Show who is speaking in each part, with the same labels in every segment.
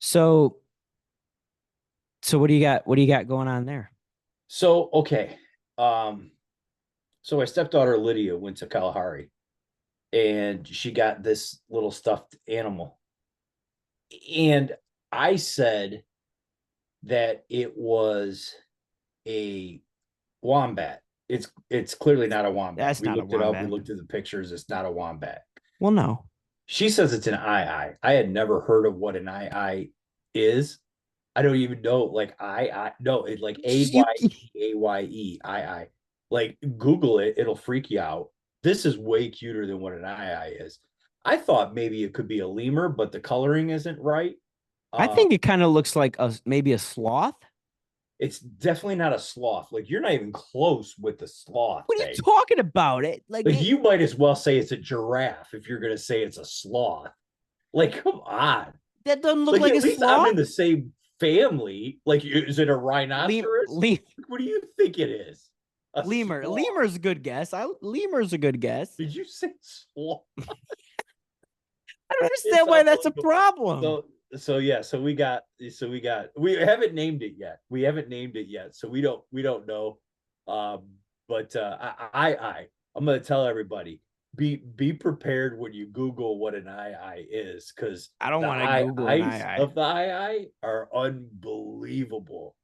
Speaker 1: So, so what do you got? What do you got going on there?
Speaker 2: So, okay. Um, so my stepdaughter Lydia went to Kalahari and she got this little stuffed animal. And I said that it was a wombat. It's clearly not a wombat.
Speaker 1: That's
Speaker 2: We
Speaker 1: not a
Speaker 2: looked it up, we
Speaker 1: wombat.
Speaker 2: looked at the pictures, it's not a wombat.
Speaker 1: Well, no.
Speaker 2: She says it's an ii. I had never heard of what an ii is. I don't even know, like I no, it's like
Speaker 1: You,
Speaker 2: AYEAYE II. Like Google it, it'll freak you out. This is way cuter than what an II is. I thought maybe it could be a lemur, but the coloring isn't right.
Speaker 1: I
Speaker 2: Uh,
Speaker 1: think it kind of looks like maybe a sloth.
Speaker 2: it's definitely not a sloth. Like you're not even close with the sloth
Speaker 1: What are you
Speaker 2: thing.
Speaker 1: talking about? It like
Speaker 2: Like you might as well say it's a giraffe if you're gonna say it's a sloth. Like, come on.
Speaker 1: that doesn't look
Speaker 2: Like
Speaker 1: like
Speaker 2: at
Speaker 1: a
Speaker 2: least I'm
Speaker 1: sloth.
Speaker 2: in the same family. Like, is it a rhinoceros?
Speaker 1: Lem,
Speaker 2: What do you think it is? A
Speaker 1: lemur.
Speaker 2: sloth?
Speaker 1: Lemur's a good guess. Lemur's a good guess.
Speaker 2: Did you say sloth?
Speaker 1: I don't
Speaker 2: It's
Speaker 1: understand why that's a
Speaker 2: unbelievable.
Speaker 1: problem.
Speaker 2: So yeah, we haven't named it yet. We haven't named it yet, so we don't know. Um, but I'm gonna tell everybody, be prepared when you Google what an I is, because
Speaker 1: I don't
Speaker 2: the
Speaker 1: want to Google an
Speaker 2: eyes
Speaker 1: eye.
Speaker 2: of the I are unbelievable.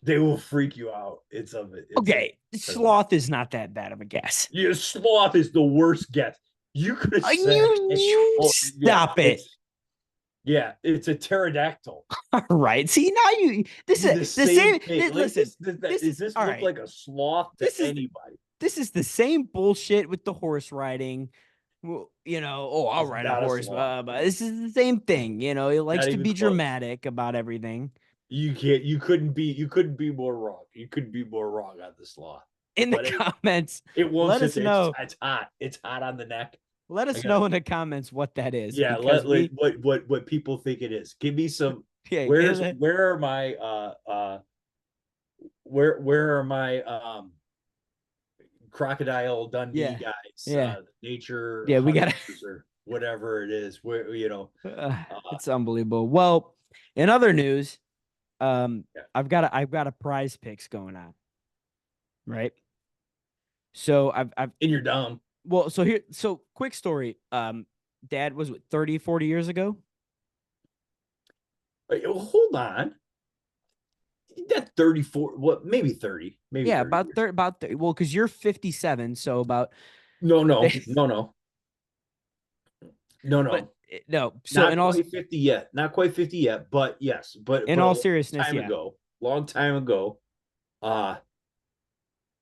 Speaker 2: They will freak you out. It's
Speaker 1: Okay,
Speaker 2: incredible.
Speaker 1: sloth is not that bad of a guess.
Speaker 2: Yeah, sloth is the worst guess. You could have said it.
Speaker 1: You
Speaker 2: Oh, yeah,
Speaker 1: stop it.
Speaker 2: it's a pterodactyl.
Speaker 1: All right. See, now this
Speaker 2: The
Speaker 1: is the
Speaker 2: same
Speaker 1: same.
Speaker 2: thing. Like
Speaker 1: Listen,
Speaker 2: this,
Speaker 1: this
Speaker 2: does
Speaker 1: is
Speaker 2: this
Speaker 1: all
Speaker 2: look
Speaker 1: right.
Speaker 2: like a sloth to
Speaker 1: This is
Speaker 2: anybody?
Speaker 1: this is the same bullshit with the horse riding. Well, oh, I'll
Speaker 2: It's
Speaker 1: ride a
Speaker 2: not a
Speaker 1: horse.
Speaker 2: sloth.
Speaker 1: But this is the same thing. He likes
Speaker 2: Not
Speaker 1: to
Speaker 2: even
Speaker 1: be
Speaker 2: close.
Speaker 1: dramatic about everything.
Speaker 2: You couldn't be more wrong. You couldn't be more wrong on the sloth.
Speaker 1: In the
Speaker 2: But anyway,
Speaker 1: comments,
Speaker 2: it won't
Speaker 1: let
Speaker 2: sit
Speaker 1: us
Speaker 2: there.
Speaker 1: know.
Speaker 2: It's hot. It's hot on the neck.
Speaker 1: Let
Speaker 2: I
Speaker 1: us
Speaker 2: gotta
Speaker 1: know in the comments what that is
Speaker 2: Yeah,
Speaker 1: because
Speaker 2: what people think it is. Give me some.
Speaker 1: yeah,
Speaker 2: Where's where are my where are my Crocodile Dundee
Speaker 1: yeah,
Speaker 2: guys,
Speaker 1: yeah,
Speaker 2: nature
Speaker 1: yeah. We got
Speaker 2: hunters or whatever it is, where
Speaker 1: it's unbelievable. Well, in other news,
Speaker 2: yeah.
Speaker 1: I've got a prize picks going on, right? So I've
Speaker 2: And you're dumb.
Speaker 1: well, so quick story. Dad was what, 30, 40 years ago?
Speaker 2: Wait, well, hold on. That 34, what, maybe
Speaker 1: Yeah,
Speaker 2: 30
Speaker 1: about
Speaker 2: years.
Speaker 1: 30, about 30. Well, because you're 57, so about
Speaker 2: No, no, no, no, no,
Speaker 1: but
Speaker 2: no.
Speaker 1: no. So
Speaker 2: Not quite 50 yet. Not quite 50 yet, but yes,
Speaker 1: in
Speaker 2: but a
Speaker 1: all
Speaker 2: long
Speaker 1: seriousness,
Speaker 2: time
Speaker 1: yeah.
Speaker 2: ago. Long time ago. Uh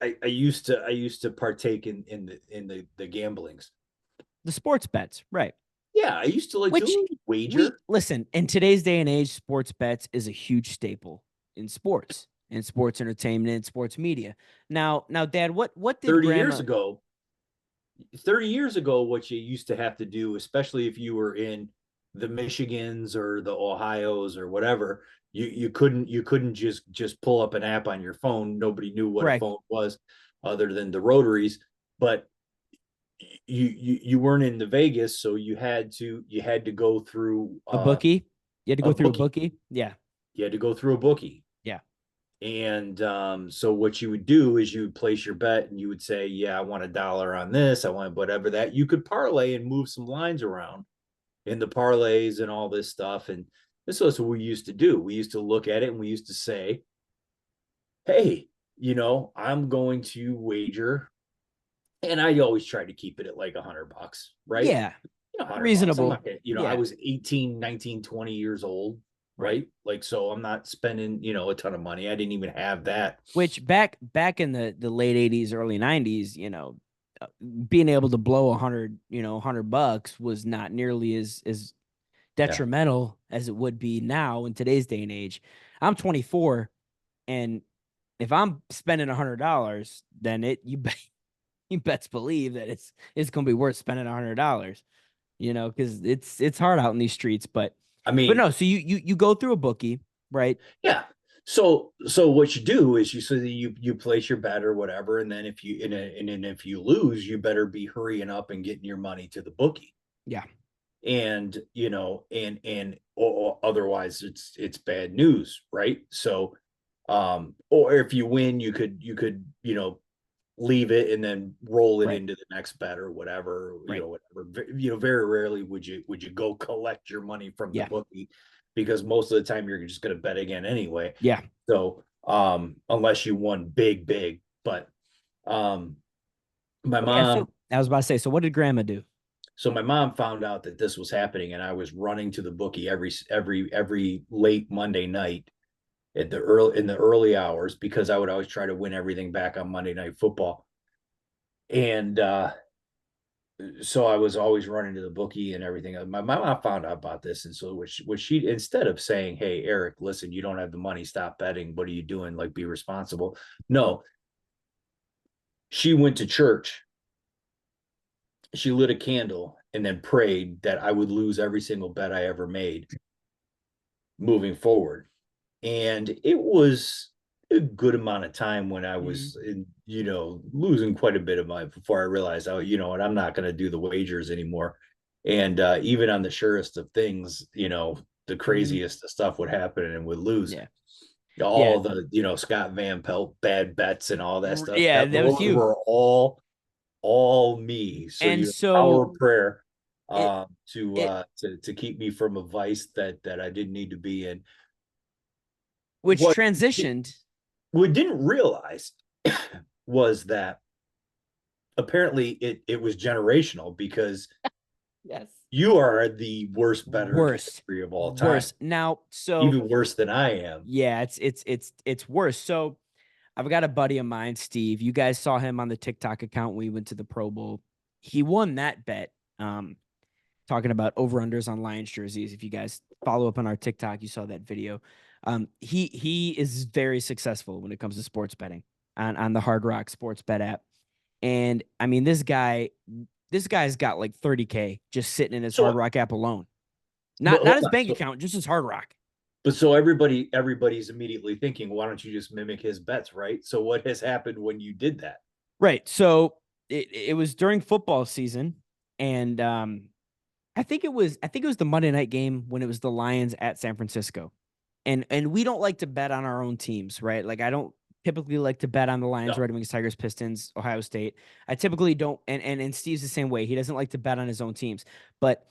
Speaker 2: I used to partake in the gamblings.
Speaker 1: The sports bets, right?
Speaker 2: Yeah, I used to like
Speaker 1: Which
Speaker 2: do
Speaker 1: we
Speaker 2: wager.
Speaker 1: listen, in today's day and age, sports bets is a huge staple in sports entertainment and sports media. Now, Dad, what did
Speaker 2: 30 years
Speaker 1: Grandma?
Speaker 2: ago, 30 years ago, what you used to have to do, especially if you were in the Michigans or the Ohio's or whatever, you couldn't just pull up an app on your phone. Nobody knew what a
Speaker 1: Correct,
Speaker 2: phone was other than the rotaries. But you weren't in the Vegas, so you had to go through
Speaker 1: a bookie. You had to
Speaker 2: a
Speaker 1: go through a
Speaker 2: bookie.
Speaker 1: bookie. Yeah,
Speaker 2: You had to go through a bookie.
Speaker 1: yeah.
Speaker 2: And so what you would do is you would place your bet and you would say, yeah, I want $1 on this. I want whatever that. You could parlay and move some lines around in the parlays and all this stuff. And this was what we used to do. We used to look at it and we used to say, hey, I'm going to wager. And I always try to keep it at like $100, right?
Speaker 1: Yeah,
Speaker 2: $100. I'm not
Speaker 1: reasonable.
Speaker 2: gonna, I
Speaker 1: Yeah.
Speaker 2: was 18, 19, 20 years old,
Speaker 1: Right.
Speaker 2: right? Like, so I'm not spending, a ton of money. I didn't even have that.
Speaker 1: Which back in the late 80s, early 90s, being able to blow 100, $100 was not nearly as
Speaker 2: Yeah.
Speaker 1: detrimental as it would be now in today's day and age. I'm 24, and if I'm spending $100, then you best believe that it's going to be worth spending $100. Because it's hard out in these streets.
Speaker 2: I
Speaker 1: But
Speaker 2: mean,
Speaker 1: no, so you go through a bookie, right?
Speaker 2: yeah. So what you do is you place your bet or whatever, and then if you lose, you better be hurrying up and getting your money to the bookie.
Speaker 1: Yeah,
Speaker 2: And or otherwise it's bad news, right? So, or if you win, you could leave it and then roll it
Speaker 1: Right.
Speaker 2: into the next bet or whatever,
Speaker 1: Right.
Speaker 2: whatever. Very rarely would you go collect your money from the
Speaker 1: Yeah.
Speaker 2: bookie, because most of the time you're just going to bet again anyway.
Speaker 1: Yeah.
Speaker 2: So, unless you won big, but um, my
Speaker 1: But yeah.
Speaker 2: mom.
Speaker 1: So I was about to say. So what did Grandma do?
Speaker 2: So my mom found out that this was happening, and I was running to the bookie every late Monday night at the early hours, because I would always try to win everything back on Monday Night Football. And so I was always running to the bookie and everything. My mom found out about this, and so which she, instead of saying, "Hey, Eric, listen, you don't have the money, stop betting. What are you doing? Like, be responsible." No, she went to church. She lit a candle and then prayed that I would lose every single bet I ever made moving forward. And it was a good amount of time when I was losing quite a bit of money before I realized, oh, you know what, I'm not going to do the wagers anymore. And even on the surest of things, the craziest of stuff would happen and would lose.
Speaker 1: Yeah. Yeah.
Speaker 2: All the, Scott Van Pelt bad bets and all that stuff.
Speaker 1: Yeah. That was
Speaker 2: Those
Speaker 1: you.
Speaker 2: were all me. So
Speaker 1: And
Speaker 2: you have the power
Speaker 1: so
Speaker 2: of prayer
Speaker 1: it it
Speaker 2: to keep me from a vice that I didn't need to be in.
Speaker 1: which
Speaker 2: What
Speaker 1: transitioned.
Speaker 2: we didn't realize was that apparently it was generational, because
Speaker 1: Yes.
Speaker 2: you are the worst better in the
Speaker 1: Worst.
Speaker 2: history of all time,
Speaker 1: Worst. Now, so
Speaker 2: even worse than I am.
Speaker 1: yeah, it's worse. So I've got a buddy of mine, Steve. You guys saw him on the TikTok account when we went to the Pro Bowl. He won that bet. Talking about over-unders on Lions jerseys. If you guys follow up on our TikTok, you saw that video. He is very successful when it comes to sports betting on the Hard Rock Sports Bet app. And I mean, this guy's got like 30K just sitting in his Hard
Speaker 2: So,
Speaker 1: Rock app alone.
Speaker 2: but
Speaker 1: Not
Speaker 2: hold
Speaker 1: his
Speaker 2: on.
Speaker 1: bank
Speaker 2: So,
Speaker 1: account, just his Hard Rock.
Speaker 2: but so everybody's immediately thinking, why don't you just mimic his bets, right? So what has happened when you did that?
Speaker 1: Right. So it was during football season, and I think it was the Monday night game when it was the Lions at San Francisco. And we don't like to bet on our own teams, right? Like I don't typically like to bet on the Lions,
Speaker 2: No.
Speaker 1: Red Wings, Tigers, Pistons, Ohio State. I typically don't, and Steve's the same way. He doesn't like to bet on his own teams. But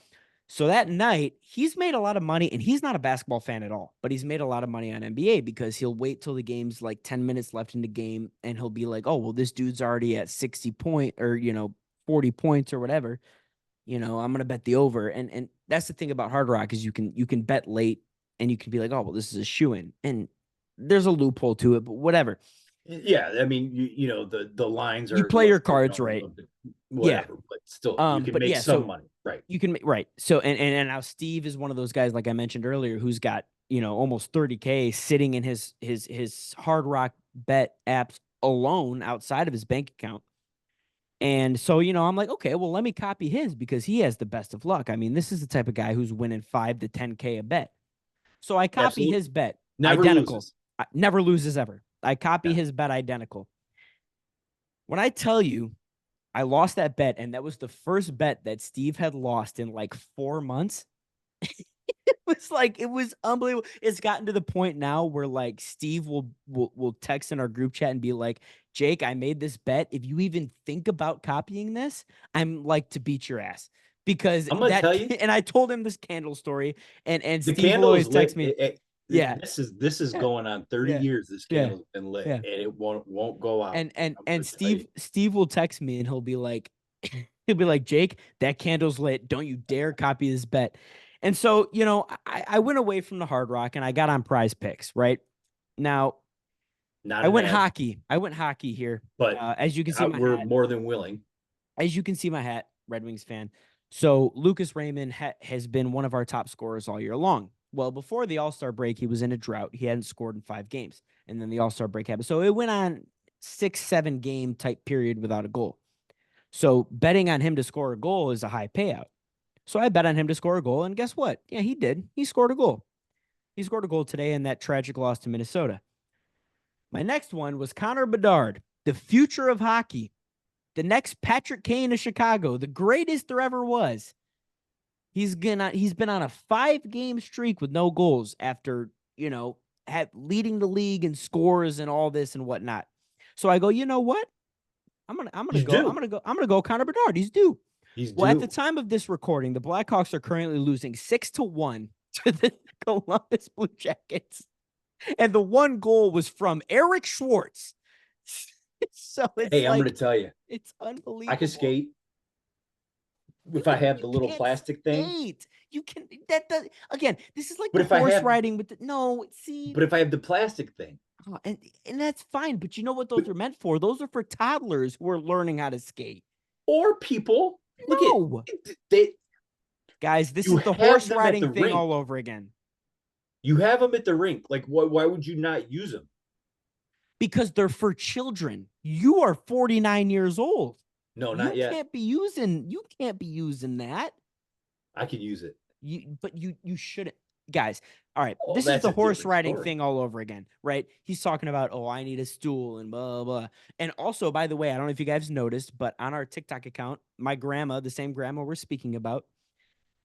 Speaker 1: so that night, he's made a lot of money, and he's not a basketball fan at all, but he's made a lot of money on NBA because he'll wait till the game's like 10 minutes left in the game, and he'll be like, oh, well, this dude's already at 60 point or 40 points or whatever. I'm gonna bet the over. And that's the thing about Hard Rock is you can bet late and you can be like, oh, well, this is a shoe-in. And there's a loophole to it, but whatever.
Speaker 2: Yeah, I mean, the lines
Speaker 1: You
Speaker 2: are
Speaker 1: play your cards right. Yeah.
Speaker 2: whatever, but still you can
Speaker 1: But
Speaker 2: make
Speaker 1: yeah,
Speaker 2: some
Speaker 1: so
Speaker 2: money, right?
Speaker 1: you can make right. So and now Steve is one of those guys, like I mentioned earlier, who's got, almost 30K sitting in his Hard Rock bet apps alone outside of his bank account. And so, I'm like, okay, well, let me copy his because he has the best of luck. I mean, this is the type of guy who's winning 5 to 10K a bet. So I copy
Speaker 2: Absolutely.
Speaker 1: his bet,
Speaker 2: Never
Speaker 1: identical.
Speaker 2: loses.
Speaker 1: Never loses ever. I copy
Speaker 2: Yeah.
Speaker 1: his bet identical. When I tell you I lost that bet, and that was the first bet that Steve had lost in like 4 months. It was unbelievable. It's gotten to the point now where like Steve will text in our group chat and be like, Jake, I made this bet. If you even think about copying this, I'm like to beat your ass. Because
Speaker 2: I'm gonna tell you,
Speaker 1: and I told him this candle story, and
Speaker 2: the
Speaker 1: Steve will
Speaker 2: candle is
Speaker 1: always
Speaker 2: lit.
Speaker 1: text me. Yeah.
Speaker 2: This is
Speaker 1: Yeah.
Speaker 2: going on 30
Speaker 1: Yeah.
Speaker 2: years. This
Speaker 1: Yeah.
Speaker 2: candle's been lit,
Speaker 1: Yeah.
Speaker 2: and it won't go out. I'm
Speaker 1: And
Speaker 2: gonna tell you.
Speaker 1: Steve will text me and he'll be like, Jake, that candle's lit. Don't you dare copy this bet. And so, I went away from the Hard Rock and I got on Prize Picks, right? Now,
Speaker 2: Not
Speaker 1: I
Speaker 2: an
Speaker 1: went
Speaker 2: ad,
Speaker 1: hockey. I went hockey here.
Speaker 2: but
Speaker 1: As you can see my
Speaker 2: we're
Speaker 1: hat.
Speaker 2: more than willing.
Speaker 1: As you can see my hat, Red Wings fan. So Lucas Raymond has been one of our top scorers all year long. Well, before the All-Star break, he was in a drought. He hadn't scored in 5 games. And then the All-Star break happened. So it went on 6-7 game type period without a goal. So betting on him to score a goal is a high payout. So I bet on him to score a goal, and guess what? Yeah, he did. He scored a goal. He scored a goal today in that tragic loss to Minnesota. My next one was Connor Bedard, the future of hockey, the next Patrick Kane of Chicago, the greatest there ever was. He's been on a 5-game streak with no goals after, leading the league in scores and all this and whatnot. So I go, you know what? I'm gonna
Speaker 2: He's
Speaker 1: go.
Speaker 2: due.
Speaker 1: I'm gonna go Connor Bedard. He's due.
Speaker 2: He's
Speaker 1: Well, at the
Speaker 2: due.
Speaker 1: time of this recording, the Blackhawks are currently losing 6-1 to the Columbus Blue Jackets, and the one goal was from Eric Schwartz. So it's
Speaker 2: Hey, I'm
Speaker 1: like
Speaker 2: going to tell you,
Speaker 1: it's unbelievable.
Speaker 2: I can skate if I have the little plastic thing.
Speaker 1: Skate. You can again. This is like
Speaker 2: But
Speaker 1: the
Speaker 2: if I
Speaker 1: horse
Speaker 2: have,
Speaker 1: riding with the no. See,
Speaker 2: but if I have the plastic thing,
Speaker 1: and that's fine. But you know what those
Speaker 2: but,
Speaker 1: are meant for? Those are for toddlers who are learning how to skate.
Speaker 2: or people look at
Speaker 1: No,
Speaker 2: they.
Speaker 1: guys, this
Speaker 2: You
Speaker 1: is the
Speaker 2: have
Speaker 1: horse
Speaker 2: them at the
Speaker 1: riding thing
Speaker 2: rink.
Speaker 1: all over again.
Speaker 2: You have them at the rink. Like, why would you not use them?
Speaker 1: Because they're for children. You are 49 years old.
Speaker 2: No, not yet.
Speaker 1: You can't be using that.
Speaker 2: I can use it.
Speaker 1: But you shouldn't. Guys, all right.
Speaker 2: Oh,
Speaker 1: This is
Speaker 2: that's
Speaker 1: the
Speaker 2: a
Speaker 1: horse
Speaker 2: different
Speaker 1: riding
Speaker 2: story.
Speaker 1: thing all over again, right? He's talking about, oh, I need a stool and blah, blah. And also, by the way, I don't know if you guys noticed, but on our TikTok account, my grandma, the same grandma we're speaking about,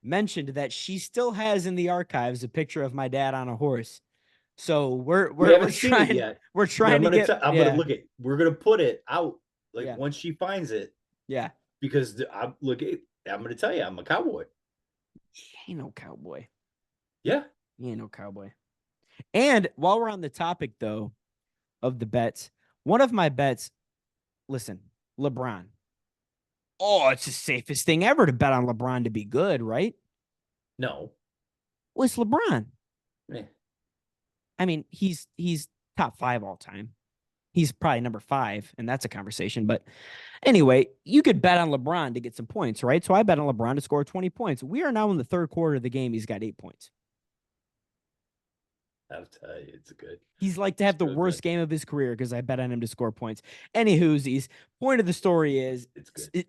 Speaker 1: mentioned that she still has in the archives a picture of my dad on a horse. So
Speaker 2: We
Speaker 1: we're
Speaker 2: haven't seen it
Speaker 1: trying
Speaker 2: yet.
Speaker 1: we're
Speaker 2: But
Speaker 1: trying to get
Speaker 2: I'm gonna look at. We're gonna put it out like
Speaker 1: yeah
Speaker 2: once she finds it
Speaker 1: yeah.
Speaker 2: because I'm gonna tell you, I'm a cowboy.
Speaker 1: He ain't no cowboy.
Speaker 2: Yeah.
Speaker 1: He ain't no cowboy. And while we're on the topic though of the bets, one of my bets, listen, LeBron. Oh, it's the safest thing ever to bet on LeBron to be good, right?
Speaker 2: No.
Speaker 1: Well, it's LeBron.
Speaker 2: Eh.
Speaker 1: I mean, he's top 5 all time. He's probably number 5, and that's a conversation. But anyway, you could bet on LeBron to get some points, right? So I bet on LeBron to score 20 points. We are now in the third quarter of the game. He's got 8 points.
Speaker 2: I'll tell you, it's good.
Speaker 1: He's like to have the worst game of his career because I bet on him to score points. Anywho's, point of the story is
Speaker 2: it's good.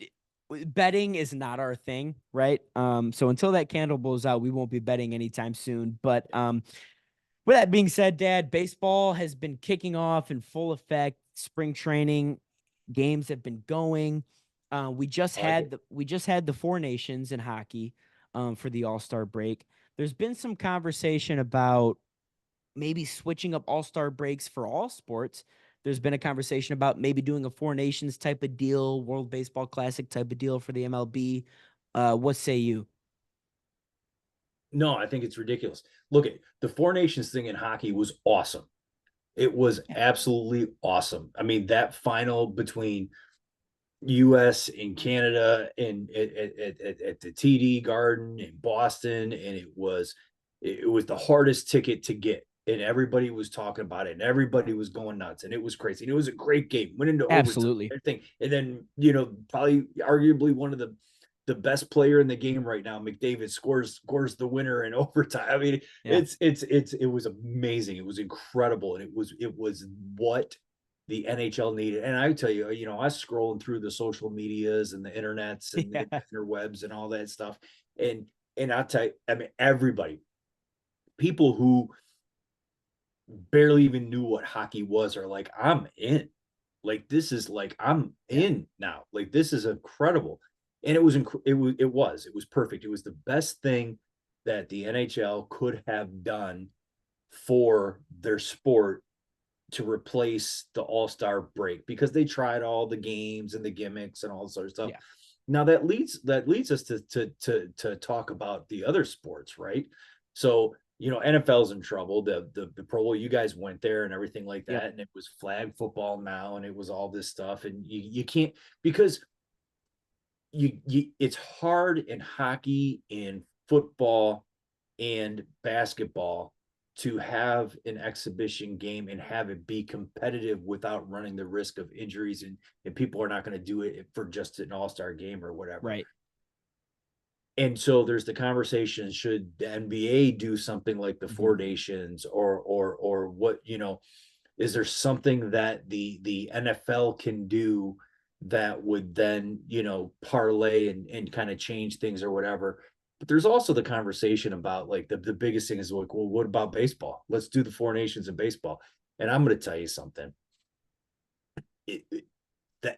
Speaker 1: Betting is not our thing, right? So until that candle blows out, we won't be betting anytime soon. But with that being said, Dad, baseball has been kicking off in full effect. Spring training games have been going. We just had the 4 nations in hockey for the All-Star break. There's been some conversation about maybe switching up All-Star breaks for all sports. There's been a conversation about maybe doing a 4 nations type of deal, World Baseball Classic type of deal for the MLB. What say you?
Speaker 2: No, I think it's ridiculous. Look at the 4 nations thing in hockey was awesome. It was absolutely awesome. I mean, that final between US and Canada and at the TD Garden in Boston, and it was the hardest ticket to get. And everybody was talking about it, and everybody was going nuts, and it was crazy. And it was a great game, went into
Speaker 1: Absolutely.
Speaker 2: overtime, everything. And then, probably arguably one of the best player in the game right now, McDavid scores the winner in overtime. I mean, it was amazing. It was incredible, and it was what the NHL needed. And I tell you, I was scrolling through the social medias and the internets and the interwebs and all that stuff, and I'll tell you, I mean, everybody, people who barely even knew what hockey was are like, I'm in. Like, this is like, I'm in now. Like, this is incredible. And it was perfect. It was the best thing that the NHL could have done for their sport to replace the All-Star break, because they tried all the games and the gimmicks and all this sort of stuff. Yeah. Now that leads us to talk about the other sports, right? So, NFL's in trouble. The Pro Bowl, you guys went there and everything like that, and it was flag football now, and it was all this stuff, and you can't, because it's hard in hockey, in football, and basketball to have an exhibition game and have it be competitive without running the risk of injuries, and people are not going to do it for just an all-star game or whatever.
Speaker 1: Right.
Speaker 2: And so there's the conversation, should the NBA do something like the 4 nations, or what, is there something that the NFL can do that would then, parlay and kind of change things or whatever? But there's also the conversation about, like, the biggest thing is like, well, what about baseball? Let's do the 4 nations in baseball. And I'm going to tell you something. The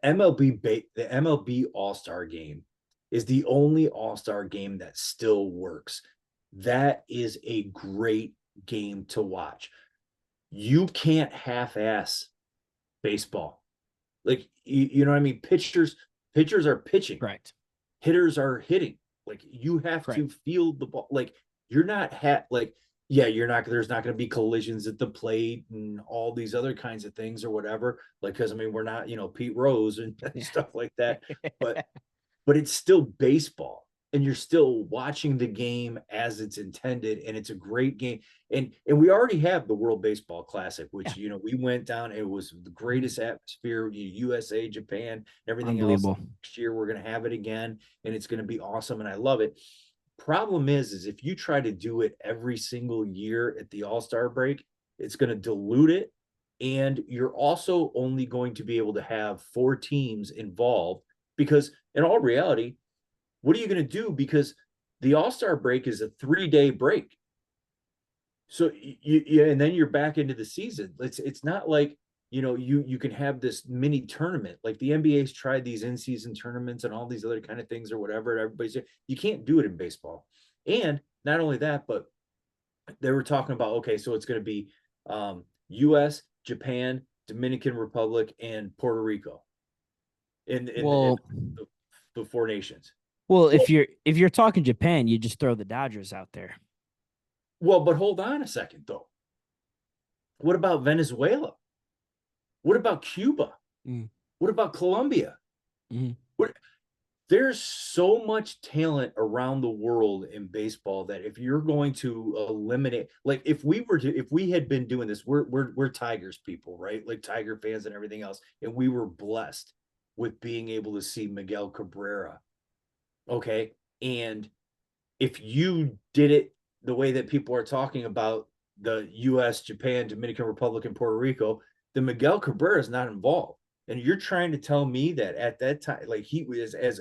Speaker 2: MLB All-Star game is the only All-Star game that still works. That is a great game to watch. You can't half-ass baseball. Like you know what I mean? Pitchers are pitching.
Speaker 1: Correct.
Speaker 2: Hitters are hitting. Like you have to
Speaker 1: Correct.
Speaker 2: feel the ball. Like you're not like yeah, you're not there's not going to be collisions at the plate and all these other kinds of things or whatever. Like because I mean we're not, Pete Rose and
Speaker 1: Yeah.
Speaker 2: stuff like that. But it's still baseball and you're still watching the game as it's intended and it's a great game and we already have the World Baseball Classic which
Speaker 1: Yeah.
Speaker 2: we went down, it was the greatest atmosphere, USA, Japan, everything else.
Speaker 1: Unbelievable.
Speaker 2: Next year we're going to have it again and it's going to be awesome and I love it. Problem is if you try to do it every single year at the All-Star break, it's going to dilute it and you're also only going to be able to have 4 teams involved because in all reality, what are you going to do? Because the All-Star break is a 3-day break. So and then you're back into the season. It's not like, you can have this mini tournament. Like the NBA's tried these in-season tournaments and all these other kind of things or whatever. Everybody's you can't do it in baseball. And not only that, but they were talking about, okay, so it's going to be US, Japan, Dominican Republic, and Puerto Rico in
Speaker 1: Well,
Speaker 2: the 4 nations.
Speaker 1: well,
Speaker 2: Well,
Speaker 1: if you're talking Japan, you just throw the Dodgers out there.
Speaker 2: well, but hold on a second though. What about Venezuela? What about Cuba?
Speaker 1: Mm.
Speaker 2: What about Colombia?
Speaker 1: Mm.
Speaker 2: What, there's so much talent around the world in baseball that if you're going to eliminate, like if we had been doing this, we're Tigers people, right? Like Tiger fans and everything else, and we were blessed with being able to see Miguel Cabrera. Okay, and if you did it the way that people are talking about the U.S., Japan, Dominican Republic, and Puerto Rico, then Miguel Cabrera is not involved. And you're trying to tell me that at that time, like he was as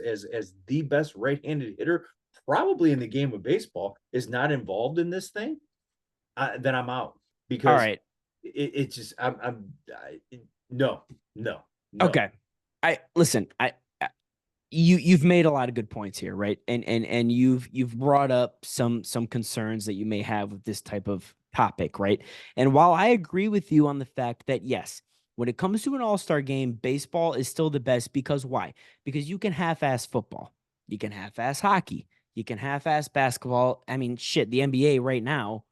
Speaker 2: the best right-handed hitter probably in the game of baseball, is not involved in this thing, then I'm out
Speaker 1: All
Speaker 2: because
Speaker 1: right.
Speaker 2: it's just no, no, no.
Speaker 1: Okay. I listen. You've made a lot of good points here, right? And you've brought up some concerns that you may have with this type of topic, right? And while I agree with you on the fact that yes, when it comes to an all-star game, baseball is still the best because why? Because you can half-ass football, you can half-ass hockey, you can half-ass basketball. I mean, shit, the NBA right now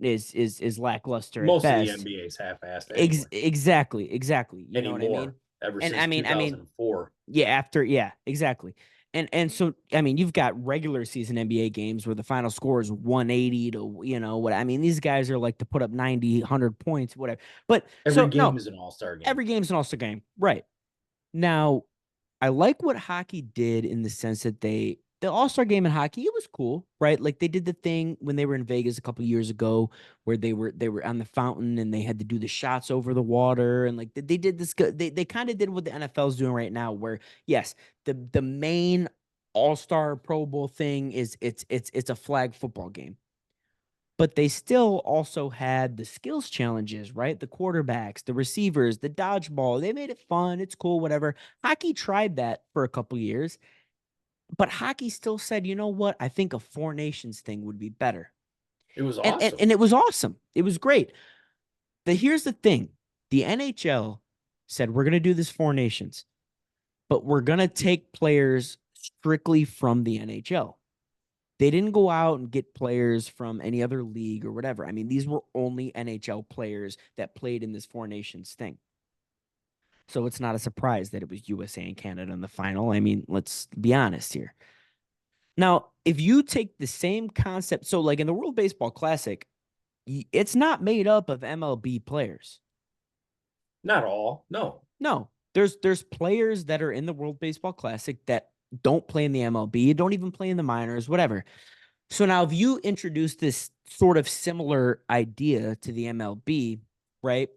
Speaker 1: is lackluster at
Speaker 2: Most of the
Speaker 1: best.
Speaker 2: NBA is half-assed anyway
Speaker 1: Exactly. You know what I mean?
Speaker 2: anymore. Ever
Speaker 1: And
Speaker 2: since
Speaker 1: I mean,
Speaker 2: 2004.
Speaker 1: yeah, exactly. And so I mean, you've got regular season NBA games where the final score is 180 to what I mean, these guys are like to put up 90, 100 points, whatever. But
Speaker 2: Every
Speaker 1: so
Speaker 2: game
Speaker 1: no,
Speaker 2: is an all-star game.
Speaker 1: every game's an all-star game. Right. Now, I like what hockey did in the sense that the All-Star game in hockey, it was cool, right? Like they did the thing when they were in Vegas a couple years ago where they were on the fountain and they had to do the shots over the water and like they did this they kind of did what the NFL's doing right now where yes, the main All-Star Pro Bowl thing is it's a flag football game. But they still also had the skills challenges, right? The quarterbacks, the receivers, the dodgeball. They made it fun. It's cool, whatever. Hockey tried that for a couple years, but hockey still said, you know what? I think a Four Nations thing would be better.
Speaker 2: It was
Speaker 1: And and,
Speaker 2: awesome.
Speaker 1: and it was awesome. It was great. But here's the thing. The NHL said we're going to do this Four Nations, but we're going to take players strictly from the NHL. They didn't go out and get players from any other league or whatever. I mean, these were only NHL players that played in this Four Nations thing. So it's not a surprise that it was USA and Canada in the final. I mean, let's be honest here. Now, if you take the same concept, so like in the World Baseball Classic, it's not made up of MLB players.
Speaker 2: Not all. No.
Speaker 1: No, there's players that are in the World Baseball Classic that don't play in the MLB, don't even play in the minors, whatever. So now if you introduce this sort of similar idea to the MLB, right?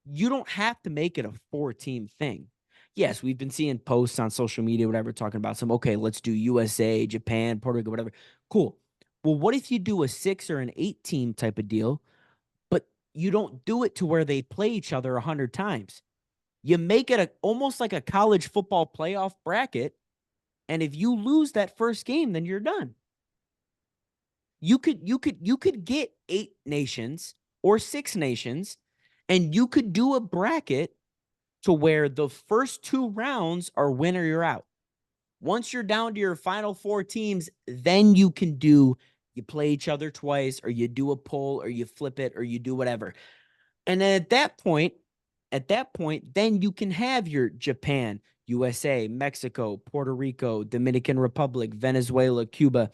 Speaker 1: You don't have to make it a 4-team thing. Yes, we've been seeing posts on social media, whatever, talking about okay, let's do USA, Japan, Puerto Rico, whatever. Cool. Well, what if you do a 6 or an 8-team type of deal, but you don't do it to where they play each other 100 times? You make it almost like a college football playoff bracket, And if you lose that first game, then you're done. You could get 8 nations or 6 nations, and you could do a bracket to where the first 2 rounds are win or you're out. Once you're down to your final 4 teams, then you can you play each other twice, or you do a poll, or you flip it, or you do whatever. And then at that point, then you can have your Japan, USA, Mexico, Puerto Rico, Dominican Republic, Venezuela, Cuba.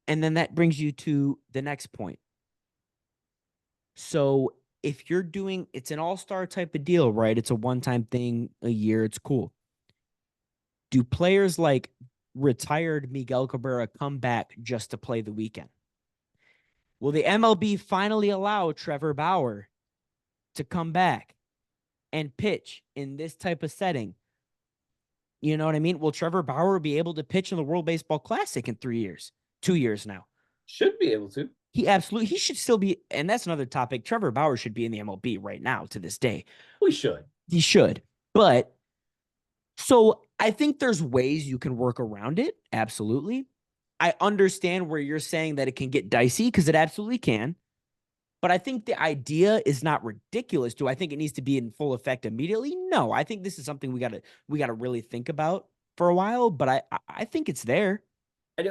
Speaker 1: And then that brings you to the next point. So if you're doing, it's an all-star type of deal, right? It's a one-time thing a year. It's cool. Do players like retired Miguel Cabrera come back just to play the weekend? Will the MLB finally allow Trevor Bauer to come back and pitch in this type of setting? You know what I mean? Will Trevor Bauer be able to pitch in the World Baseball Classic in 3 years, 2 years now?
Speaker 2: Should be able to.
Speaker 1: He should still be. And that's another topic. Trevor Bauer should be in the MLB right now to this day.
Speaker 2: We should.
Speaker 1: He should. But so I think there's ways you can work around it. Absolutely. I understand where you're saying that it can get dicey, because it absolutely can. But I think the idea is not ridiculous. Do I think it needs to be in full effect immediately? No. I think this is something we gotta really think about for a while. But I think it's there.
Speaker 2: I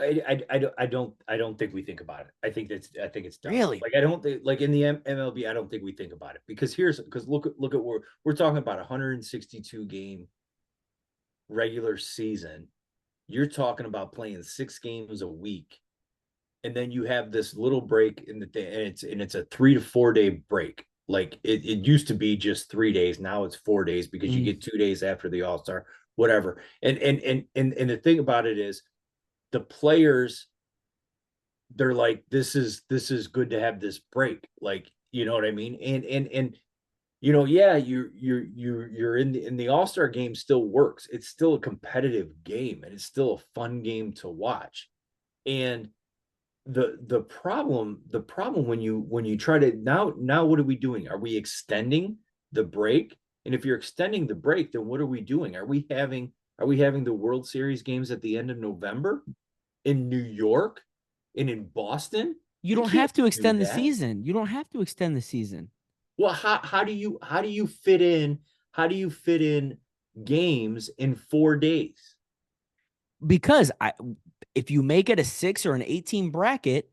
Speaker 2: don't think we think about it. I think it's dumb.
Speaker 1: Really?
Speaker 2: Like I don't think, like in the MLB, I don't think we think about it, because look at we're talking about 162 game regular season. You're talking about playing 6 games a week, and then you have this little break in the day, and it's a 3 to 4 day break. Like it used to be just 3 days. Now it's 4 days, because you get 2 days after the All-Star, whatever. And the thing about it is, the players, they're like, this is good to have this break. Like, you know what I mean? And yeah, you're in the All-Star game still works. It's still a competitive game, and it's still a fun game to watch. And the problem when you try to now what are we doing? Are we extending the break? And if you're extending the break, then what are we doing? Are we having the World Series games at the end of November in New York and in Boston?
Speaker 1: You
Speaker 2: You
Speaker 1: don't
Speaker 2: can't
Speaker 1: have to
Speaker 2: do
Speaker 1: extend the
Speaker 2: that.
Speaker 1: season. You don't have to extend the season.
Speaker 2: Well, how do you fit in games in 4 days?
Speaker 1: Because if you make it a 6 or an 18 bracket,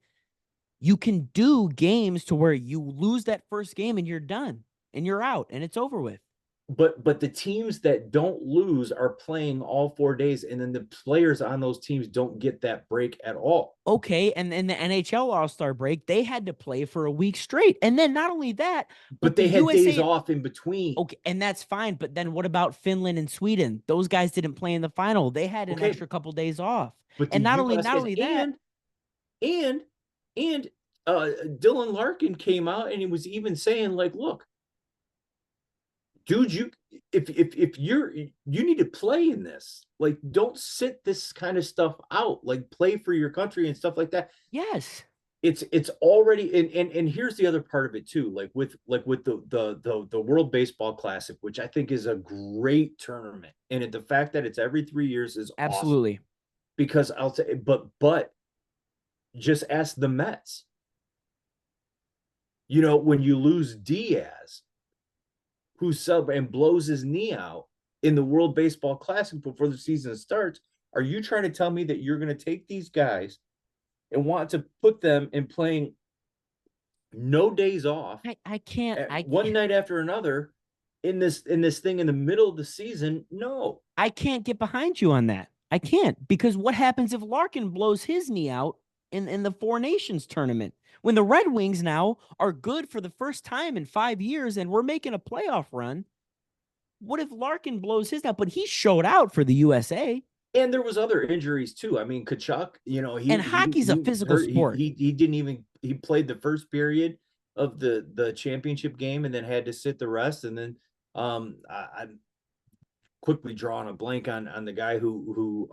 Speaker 1: you can do games to where you lose that first game and you're done and you're out and it's over with.
Speaker 2: But the teams that don't lose are playing all 4 days, and then the players on those teams don't get that break at all.
Speaker 1: Okay, and in the NHL All-Star break, they had to play for a week straight. And then not only that,
Speaker 2: But
Speaker 1: but the
Speaker 2: they had days
Speaker 1: USA.
Speaker 2: off in between.
Speaker 1: Okay, and that's fine. But then what about Finland and Sweden? Those guys didn't play in the final. They had an
Speaker 2: Okay,
Speaker 1: extra couple days off.
Speaker 2: but the
Speaker 1: And not only
Speaker 2: US
Speaker 1: not
Speaker 2: guys,
Speaker 1: only that,
Speaker 2: and and Dylan Larkin came out and he was even saying, like, look, dude, if you need to play in this. Like, don't sit this kind of stuff out. Like, play for your country and stuff like that.
Speaker 1: yes.
Speaker 2: It's already, and here's the other part of it too. Like with the World Baseball Classic, which I think is a great tournament, and the fact that it's every 3 years is awesome.
Speaker 1: Absolutely.
Speaker 2: Because I'll say, but just ask the Mets. When you lose Diaz, who sub and blows his knee out in the World Baseball Classic before the season starts, are you trying to tell me that you're going to take these guys and want to put them in playing no days off,
Speaker 1: I can't.
Speaker 2: one night after another, in this thing in the middle of the season? No.
Speaker 1: I can't get behind you on that. I can't, because what happens if Larkin blows his knee out in the Four Nations tournament, when the Red Wings now are good for the first time in 5 years and we're making a playoff run? What if Larkin blows his out? But he showed out for the USA.
Speaker 2: And there was other injuries too. I mean, Kachuk,
Speaker 1: And hockey's a physical sport.
Speaker 2: He didn't even, he played the first period of the championship game and then had to sit the rest. And then I'm quickly drawing a blank on the guy who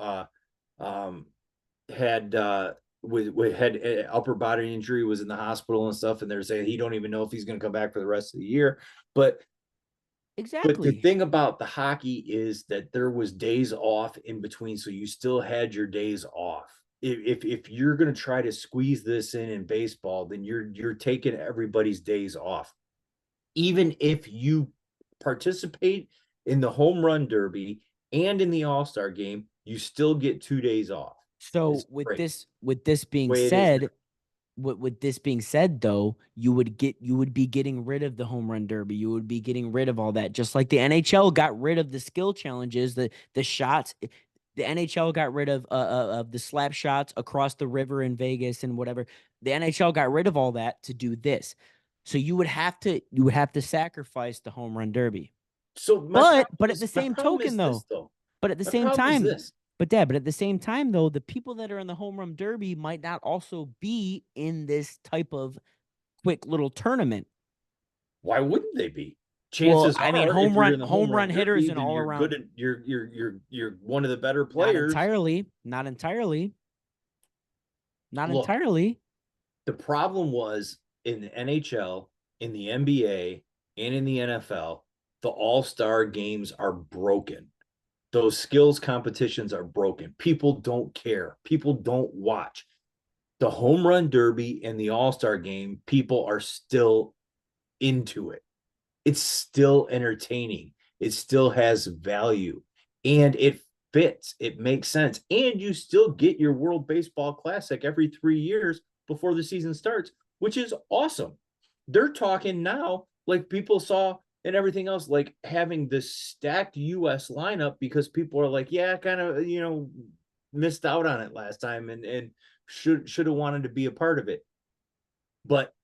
Speaker 2: had had upper body injury, was in the hospital and stuff, and they're saying he don't even know if he's going to come back for the rest of the year. But But the
Speaker 1: Exactly.
Speaker 2: thing about the hockey is that there was days off in between, so you still had your days off. If you're going to try to squeeze this in baseball, then you're taking everybody's days off. Even if you participate in the home run derby and in the All-Star game, you still get 2 days off.
Speaker 1: So
Speaker 2: It's great.
Speaker 1: with this being
Speaker 2: The way it is now.
Speaker 1: said, with this being said though, you would be getting rid of the home run derby. You would be getting rid of all that. Just like the NHL got rid of the skill challenges, the shots. The NHL got rid of the slap shots across the river in Vegas and whatever. The NHL got rid of all that to do this. So you would have to sacrifice the home run derby.
Speaker 2: So
Speaker 1: But at the
Speaker 2: my
Speaker 1: same
Speaker 2: problem
Speaker 1: token
Speaker 2: is
Speaker 1: though,
Speaker 2: this though.
Speaker 1: but at the
Speaker 2: My
Speaker 1: same
Speaker 2: problem is
Speaker 1: time,
Speaker 2: this.
Speaker 1: but at the same time though, the people that are in the home run derby might not also be in this type of quick little tournament.
Speaker 2: Why wouldn't they be?
Speaker 1: Well,
Speaker 2: Chances
Speaker 1: I mean,
Speaker 2: are, if you're in the home
Speaker 1: home
Speaker 2: run
Speaker 1: run hitters
Speaker 2: derby,
Speaker 1: and
Speaker 2: then
Speaker 1: all
Speaker 2: you're good
Speaker 1: around.
Speaker 2: at you're one of the better
Speaker 1: Not
Speaker 2: players.
Speaker 1: entirely, not entirely, not
Speaker 2: Look,
Speaker 1: entirely.
Speaker 2: the problem was in the NHL, in the NBA, and in the NFL, the All-Star games are broken. Those skills competitions are broken. People don't care. People don't watch. The home run derby and the All-Star game, people are still into it. It's still entertaining. It still has value and it fits. It makes sense. And you still get your World Baseball Classic every 3 years before the season starts, which is awesome. They're talking now, like people saw and everything else, like having this stacked US lineup because people are like, yeah, kind of, missed out on it last time and should have wanted to be a part of it. But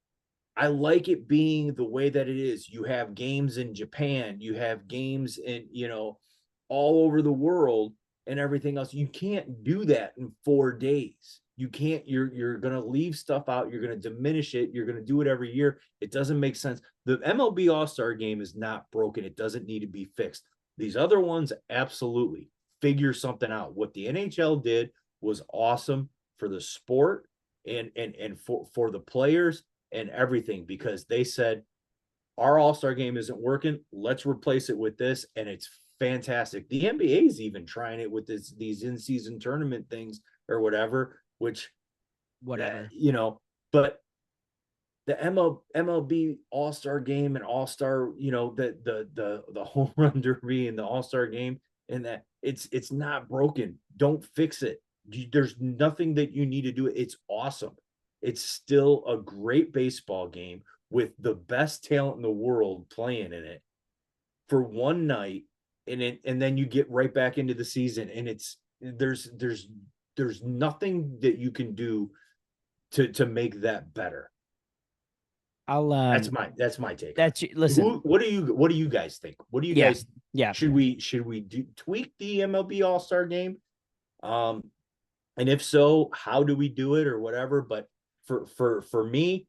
Speaker 2: I like it being the way that it is. You have games in Japan, you have games in, all over the world and everything else. You can't do that in 4 days. You can't, you're gonna leave stuff out, you're gonna diminish it, you're gonna do it every year. It doesn't make sense. The MLB All-Star game is not broken, it doesn't need to be fixed. These other ones, absolutely figure something out. What the NHL did was awesome for the sport and for the players and everything because they said our all-star game isn't working, let's replace it with this, and it's fantastic. The NBA is even trying it with these in-season tournament things or whatever, which
Speaker 1: Whatever.
Speaker 2: but the MLB All-Star game and All-Star, the home run derby and the All-Star game, and that it's not broken. Don't fix it. There's nothing that you need to do. It's awesome. It's still a great baseball game with the best talent in the world playing in it for one night, and then you get right back into the season, and there's nothing that you can do to make that better.
Speaker 1: I'll
Speaker 2: That's my take on it.
Speaker 1: that's listen.
Speaker 2: What do you guys think? What do you
Speaker 1: Yeah.
Speaker 2: guys
Speaker 1: Yeah.
Speaker 2: should we tweak the MLB All-Star game? Um, and if so, how do we do it or whatever? But for me,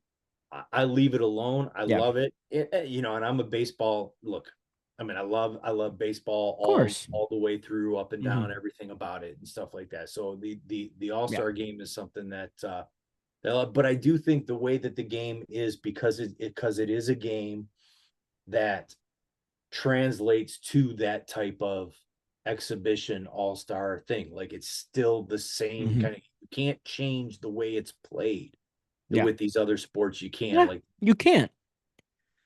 Speaker 2: I leave it alone. I
Speaker 1: Yeah.
Speaker 2: love it. And I'm a baseball look. I mean, I love baseball
Speaker 1: Of course.
Speaker 2: all the way through, up and
Speaker 1: Hmm.
Speaker 2: down, everything about it and stuff like that. So the
Speaker 1: Yeah.
Speaker 2: All-Star game is something that but I do think the way that the game is because it is a game that translates to that type of exhibition all-star thing. Like it's still the same
Speaker 1: Hmm.
Speaker 2: kind of, you can't change the way it's played
Speaker 1: Yeah.
Speaker 2: with these other sports you can.
Speaker 1: Yeah.
Speaker 2: Like
Speaker 1: You can't.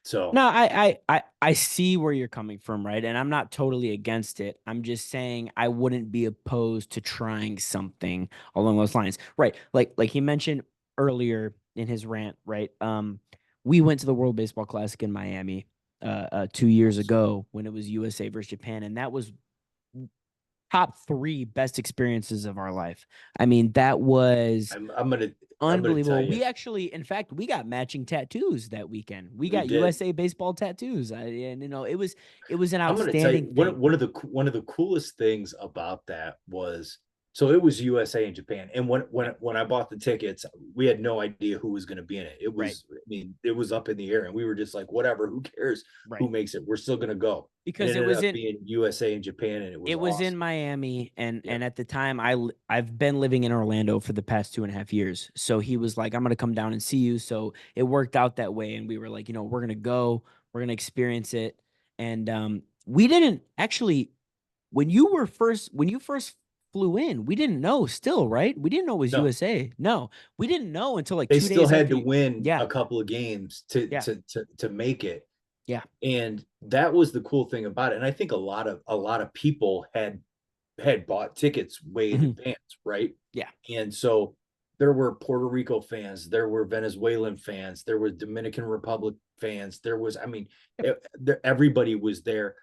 Speaker 2: so
Speaker 1: No, I see where you're coming from, right? And I'm not totally against it. I'm just saying I wouldn't be opposed to trying something along those lines. Right. Like he mentioned earlier in his rant, right? We went to the World Baseball Classic in Miami 2 years
Speaker 2: nice.
Speaker 1: ago when it was USA versus Japan, and that was top three best experiences of our life. I mean, that was
Speaker 2: I'm gonna tell
Speaker 1: unbelievable.
Speaker 2: you,
Speaker 1: We actually, in fact, we got matching tattoos that weekend. We
Speaker 2: we
Speaker 1: got
Speaker 2: did.
Speaker 1: USA baseball tattoos, and it was an
Speaker 2: I'm going to tell you
Speaker 1: outstanding thing.
Speaker 2: one of the coolest things about that was, so it was USA and Japan, and when I bought the tickets, we had no idea who was going to be in it. It
Speaker 1: Right,
Speaker 2: was, I mean, it was up in the air, and we were just like, whatever, who cares who
Speaker 1: right.
Speaker 2: makes it? We're still going to go. And
Speaker 1: Because
Speaker 2: it ended up being USA and Japan, and it was
Speaker 1: it was in
Speaker 2: awesome.
Speaker 1: Miami,
Speaker 2: Yeah,
Speaker 1: and at the time I've been living in Orlando for the past 2.5 years. So he was like, I'm gonna come down and see you. So it worked out that way, and we were like, we're gonna go, we're gonna experience it. And we didn't actually when you first flew in, we didn't know still, right? We didn't know it was
Speaker 2: No,
Speaker 1: USA. No, we didn't know until like
Speaker 2: they
Speaker 1: two
Speaker 2: still
Speaker 1: days
Speaker 2: had
Speaker 1: after
Speaker 2: to
Speaker 1: you.
Speaker 2: win
Speaker 1: Yeah,
Speaker 2: a couple of games to
Speaker 1: yeah,
Speaker 2: make it.
Speaker 1: yeah.
Speaker 2: And that was the cool thing about it. And I think a lot of people had bought tickets way in
Speaker 1: Mhm.
Speaker 2: advance, right?
Speaker 1: Yeah.
Speaker 2: And so there were Puerto Rico fans, there were Venezuelan fans, there were Dominican Republic fans, there was, I mean,
Speaker 1: Yep.
Speaker 2: everybody was there.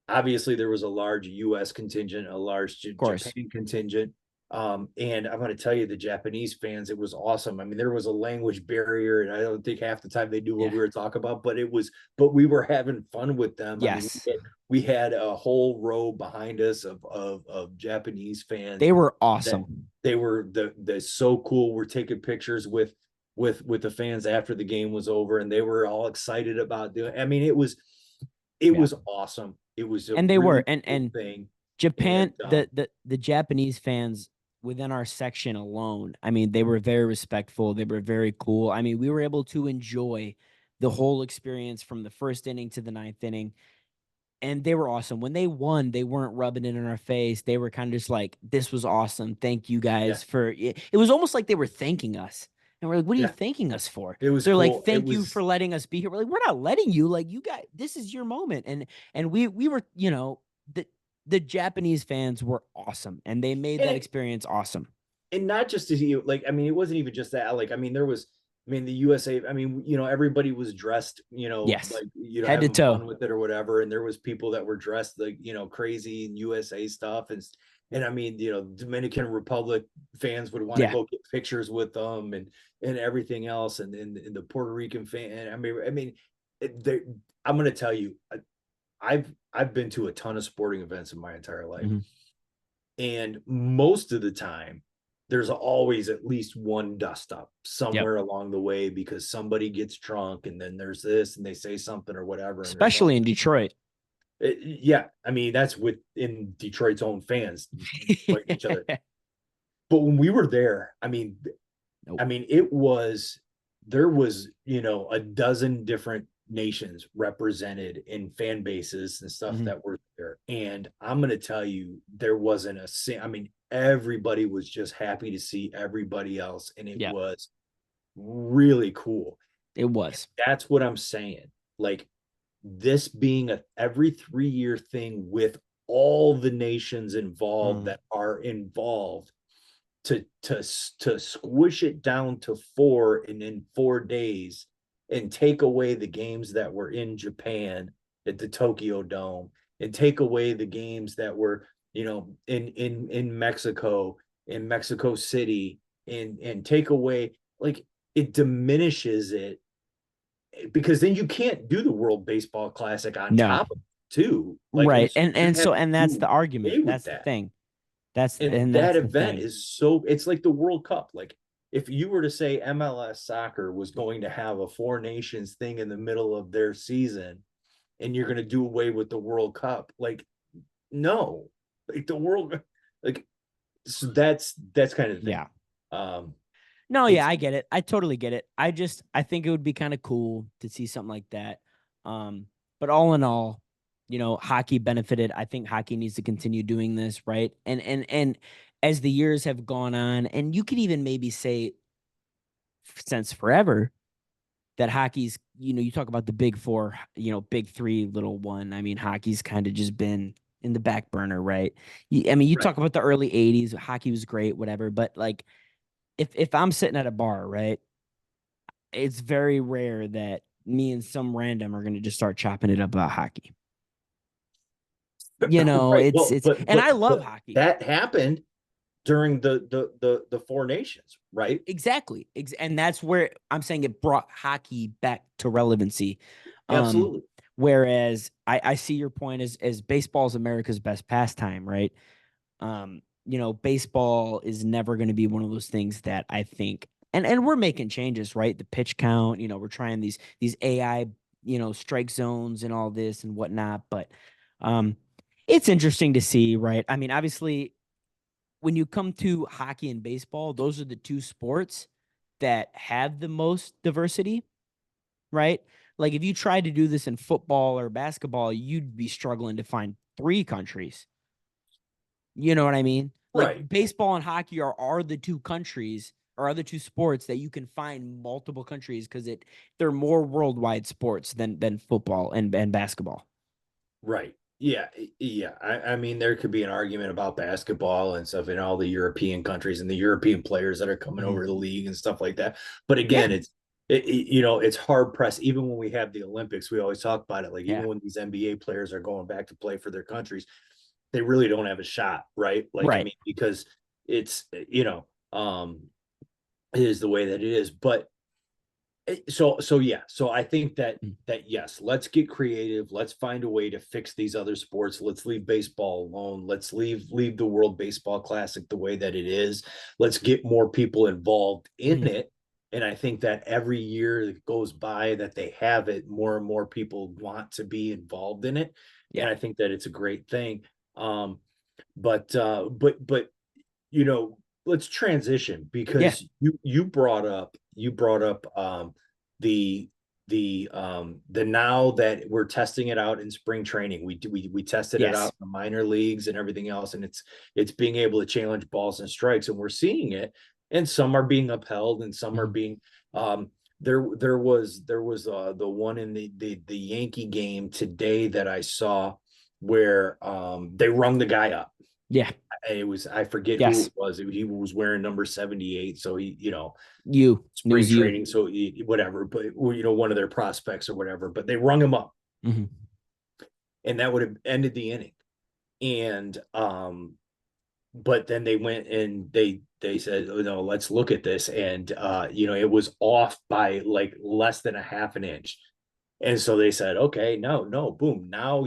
Speaker 2: Obviously, there was a large U.S. contingent, a large
Speaker 1: Of course.
Speaker 2: Japan contingent. And I'm going to tell you, the Japanese fans, it was awesome. I mean, there was a language barrier, and I don't think half the time they knew what
Speaker 1: Yeah.
Speaker 2: we were talking about, but we were having fun with them. I mean,
Speaker 1: Yes.
Speaker 2: we had a whole row behind us of Japanese fans.
Speaker 1: They were
Speaker 2: That
Speaker 1: awesome.
Speaker 2: they were the so cool. We're taking pictures with the fans after the game was over, and they were all excited about doing. I mean, it
Speaker 1: Yeah.
Speaker 2: was awesome. It was a
Speaker 1: And they were.
Speaker 2: really
Speaker 1: And
Speaker 2: cool
Speaker 1: and
Speaker 2: thing. And
Speaker 1: Japan, the Japanese fans within our section alone, I mean, they were very respectful. They were very cool. I mean, we were able to enjoy the whole experience from the first inning to the ninth inning. And they were awesome. When they won, they weren't rubbing it in our face. They were kind of just like, "This was awesome. Thank you
Speaker 2: yeah,
Speaker 1: guys for it." It was almost like they were thanking us. And we're like, "What are you
Speaker 2: yeah,
Speaker 1: thanking us for?"
Speaker 2: it was
Speaker 1: They're like,
Speaker 2: cool. It
Speaker 1: "Thank you
Speaker 2: was,
Speaker 1: for letting us be here." We're like, "We're not letting you. Like, you guys, this is your moment." And we were, the Japanese fans were awesome, and they made
Speaker 2: and
Speaker 1: that
Speaker 2: it,
Speaker 1: experience awesome.
Speaker 2: and not just to see, like, I mean, it wasn't even just that. Like, I mean, there was, I mean, the USA, I mean, everybody was dressed,
Speaker 1: Yes,
Speaker 2: like,
Speaker 1: head to
Speaker 2: having
Speaker 1: toe.
Speaker 2: fun with it or whatever. And there was people that were dressed like, crazy in USA stuff. And I mean, Dominican Republic fans would want to
Speaker 1: Yeah,
Speaker 2: go get pictures with them and everything else. And the Puerto Rican fan, I mean, they, I'm going to tell you, I've been to a ton of sporting events in my entire life.
Speaker 1: hmm
Speaker 2: And most of the time, there's always at least one dust up
Speaker 1: yep.
Speaker 2: somewhere along the way because somebody gets drunk and then there's this and they say something or whatever. And there's
Speaker 1: Especially in Detroit.
Speaker 2: yeah, I mean, that's within Detroit's own fans fighting each other. But when we were there,
Speaker 1: Nope.
Speaker 2: there was, a dozen different nations represented in fan bases and stuff
Speaker 1: hmm
Speaker 2: that were there. And I'm going to tell you, there wasn't I mean, everybody was just happy to see everybody else. And it
Speaker 1: Yeah,
Speaker 2: was really cool.
Speaker 1: it was.
Speaker 2: That's what I'm saying. Like, this being a every 3-year thing with all the nations involved
Speaker 1: Mm.
Speaker 2: that are involved to squish it down to 4 and in 4 days and take away the games that were in Japan at the Tokyo Dome and take away the games that were in Mexico, in Mexico City, and take away, like, it diminishes it because then you can't do the World Baseball Classic on
Speaker 1: No.
Speaker 2: top of it too, like, and
Speaker 1: Right.
Speaker 2: so
Speaker 1: And
Speaker 2: you have
Speaker 1: so
Speaker 2: to
Speaker 1: and that's
Speaker 2: do
Speaker 1: the argument.
Speaker 2: away with
Speaker 1: That's the
Speaker 2: that.
Speaker 1: thing.
Speaker 2: And that
Speaker 1: That's the
Speaker 2: event
Speaker 1: thing.
Speaker 2: is so, it's like the World Cup. Like, if you were to say MLS soccer was going to have a four nations thing in the middle of their season and you're going to do away with the World Cup, like, no, like the world, like, so that's kind of thing.
Speaker 1: Yeah.
Speaker 2: Um,
Speaker 1: No, yeah,
Speaker 2: it's
Speaker 1: I get it. I totally get it. I think it would be kind of cool to see something like that. But all in all, hockey benefited. I think hockey needs to continue doing this, right? And as the years have gone on, and you could even maybe say since forever, that hockey's, you talk about the big four, big three, little one. I mean, hockey's kind of just been in the back burner, right? I mean, you
Speaker 2: right.
Speaker 1: talk about the early 80s, hockey was great, whatever. But like, if I'm sitting at a bar, right, it's very rare that me and some random are going to just start chopping it up about hockey.
Speaker 2: Right.
Speaker 1: It's,
Speaker 2: Well,
Speaker 1: it's, and I love hockey.
Speaker 2: that happened during the four nations, right?
Speaker 1: Exactly. And that's where I'm saying it brought hockey back to relevancy. Um,
Speaker 2: Absolutely.
Speaker 1: whereas I see your point as baseball is America's best pastime, right? Baseball is never going to be one of those things that I think, and we're making changes, right? The pitch count, we're trying these AI, strike zones and all this and whatnot, but um, it's interesting to see, right? I mean, obviously, when you come to hockey and baseball, those are the two sports that have the most diversity, right? Like if you tried to do this in football or basketball, you'd be struggling to find 3 countries. You know what I mean?
Speaker 2: Right.
Speaker 1: Like baseball and hockey are the 2 countries or are the 2 sports that you can find multiple countries because they're more worldwide sports than football and basketball.
Speaker 2: Right. Yeah. Yeah. I mean, there could be an argument about basketball and stuff in all the European countries and the European players that are coming
Speaker 1: Mm-hmm.
Speaker 2: over to the league and stuff like that. But
Speaker 1: Yeah.
Speaker 2: again, it's hard pressed. Even when we have the Olympics, we always talk about it. Like
Speaker 1: Yeah.
Speaker 2: even when these NBA players are going back to play for their countries, they really don't have a shot, right? Like, I
Speaker 1: Right.
Speaker 2: mean, because it's, it is the way that it is. But so yeah, so I think that yes, let's get creative, let's find a way to fix these other sports, let's leave baseball alone, let's leave the World Baseball Classic the way that it is, let's get more people involved in
Speaker 1: Mm-hmm.
Speaker 2: it. And I think that every year that goes by that they have it, more and more people want to be involved in it, and
Speaker 1: Yeah.
Speaker 2: I think that it's a great thing. But you know, let's transition
Speaker 1: Yeah.
Speaker 2: because you brought up the the now that we're testing it out in spring training. We tested it
Speaker 1: Yes.
Speaker 2: out in the minor leagues and everything else, and it's being able to challenge balls and strikes, and we're seeing it. And some are being upheld, and some are
Speaker 1: Mm-hmm.
Speaker 2: being there was the one in the Yankee game today that I saw where they rung the guy up.
Speaker 1: Yeah.
Speaker 2: It was I forget who
Speaker 1: Yes.
Speaker 2: it was. He was wearing number 78, so he
Speaker 1: You. It
Speaker 2: spring
Speaker 1: was you.
Speaker 2: training, so whatever. But one of their prospects or whatever. But they rung him up,
Speaker 1: Mm-hmm.
Speaker 2: and that would have ended the inning. And but then they went and they said, oh, no, let's look at this, and it was off by like less than a half an inch. And so they said, okay, no, no, boom. Now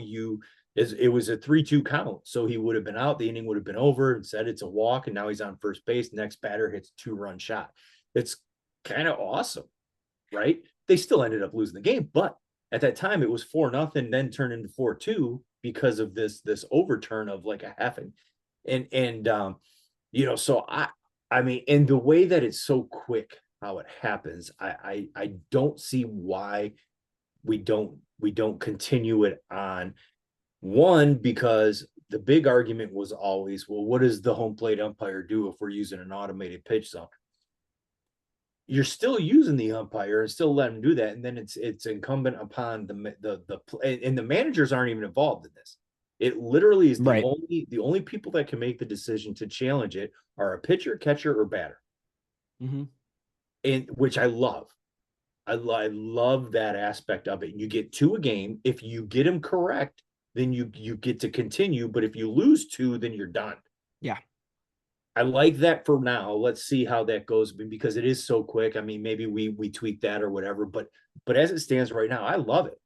Speaker 2: it was a 3-2 count. So he would have been out. The inning would have been over and said it's a walk. And now he's on first base. Next batter hits a 2-run shot. It's kind of awesome, right? They still ended up losing the game, but at that time it was 4-0, then turned into 4-2 because of this overturn of like a half and so I mean, and the way that it's so quick how it happens, I don't see why we don't continue it on. One, because the big argument was always, well, what does the home plate umpire do if we're using an automated pitch zone? You're still using the umpire and still let him do that, and then it's incumbent upon and the managers aren't even involved in this. It literally is the
Speaker 1: Right.
Speaker 2: only people that can make the decision to challenge it are a pitcher, catcher, or batter,
Speaker 1: Mm-hmm.
Speaker 2: and which I love. I love that aspect of it. You get 2 a game. If you get them correct, then you get to continue. But if you lose 2, then you're done.
Speaker 1: Yeah.
Speaker 2: I like that for now. Let's see how that goes because it is so quick. I mean, maybe we tweak that or whatever. But as it stands right now, I love it.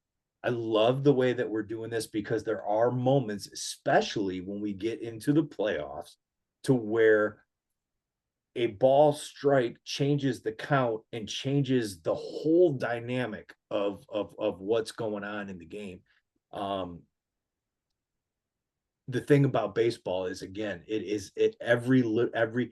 Speaker 2: I love the way that we're doing this because there are moments, especially when we get into the playoffs, to where a ball strike changes the count and changes the whole dynamic of what's going on in the game. Um, the thing about baseball is, again, every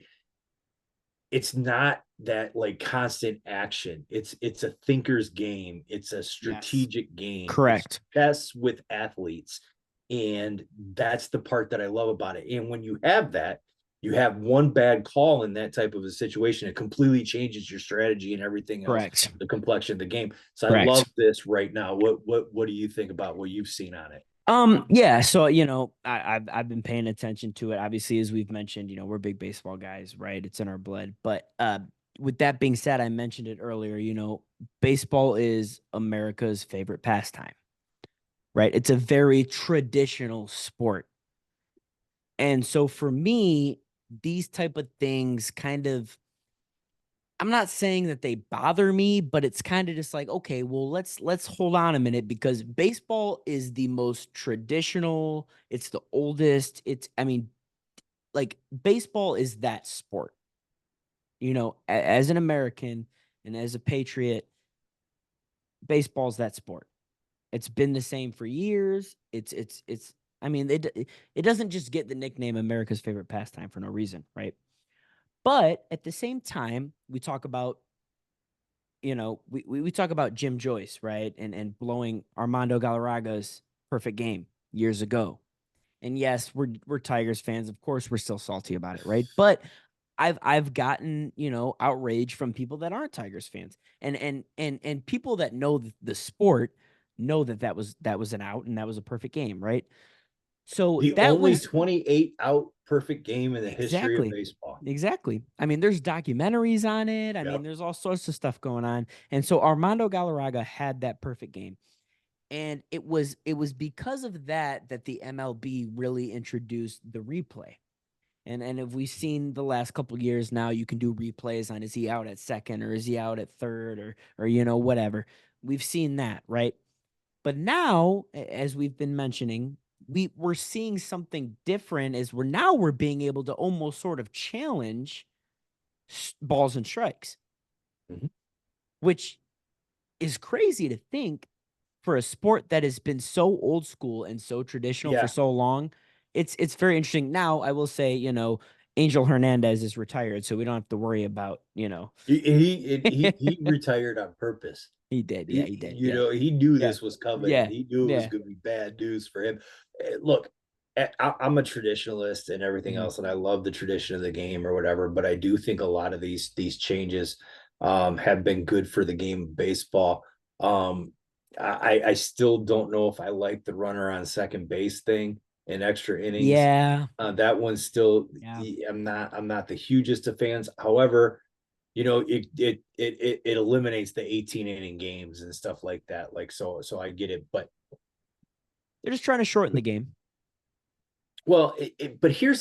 Speaker 2: it's not that like constant action. It's a thinker's game. It's a
Speaker 1: Yes.
Speaker 2: strategic game. It's
Speaker 1: Correct.
Speaker 2: chess with athletes. And that's the part that I love about it. And when you have that, you have one bad call in that type of a situation, it completely changes your strategy and everything else,
Speaker 1: Correct.
Speaker 2: the complexion of the game. So I love
Speaker 1: Correct.
Speaker 2: this right now. What do you think about what you've seen on it?
Speaker 1: Yeah, so I've been paying attention to it. Obviously, as we've mentioned, we're big baseball guys, right? It's in our blood. But with that being said, I mentioned it earlier, baseball is America's favorite pastime, right? It's a very traditional sport. And so for me, these type of things kind of I'm not saying that they bother me, but it's kind of just like, okay, well, let's hold on a minute because baseball is the most traditional, it's the oldest. I mean, like baseball is that sport. As an American and as a patriot, baseball's that sport. It's been the same for years. It's I mean, it doesn't just get the nickname America's favorite pastime for no reason, right? But at the same time, we talk about we talk about Jim Joyce, right? And blowing Armando Galarraga's perfect game years ago. And yes, we're Tigers fans. Of course, we're still salty about it, right? But I've gotten, outrage from people that aren't Tigers fans. And people that know the sport know that was an out and that was a perfect game, right? So
Speaker 2: The
Speaker 1: that
Speaker 2: only
Speaker 1: was
Speaker 2: 28 out perfect game in the history of
Speaker 1: exactly.
Speaker 2: baseball.
Speaker 1: Exactly. I mean, there's documentaries on it. I mean,
Speaker 2: Yep.
Speaker 1: there's all sorts of stuff going on. And so Armando Galarraga had that perfect game. And it was because of that the MLB really introduced the replay. And if we've seen the last couple years now, you can do replays on, is he out at second or is he out at third or whatever. We've seen that, right? But now, as we've been mentioning, we're seeing something different as we're being able to almost sort of challenge balls and strikes,
Speaker 2: Mhm.
Speaker 1: which is crazy to think for a sport that has been so old school and so traditional for
Speaker 2: Yeah.
Speaker 1: so long. It's very interesting. Now, I will say, Angel Hernandez is retired, so we don't have to worry about,
Speaker 2: He retired on purpose.
Speaker 1: he did. Yeah, he did. Yeah.
Speaker 2: He knew
Speaker 1: Yeah.
Speaker 2: this was coming, and
Speaker 1: Yeah.
Speaker 2: he knew it was
Speaker 1: Yeah.
Speaker 2: going to be bad news for him. Look, I'm a traditionalist and everything
Speaker 1: Mhm.
Speaker 2: else, and I love the tradition of the game or whatever. But I do think a lot of these changes have been good for the game of baseball. I still don't know if I like the runner on second base thing in extra innings.
Speaker 1: Yeah.
Speaker 2: That one's still,
Speaker 1: Yeah.
Speaker 2: I'm not the hugest of fans. However, it eliminates the 18 inning games and stuff like that. Like, so I get it. But
Speaker 1: They're just trying to shorten the game.
Speaker 2: well, but here,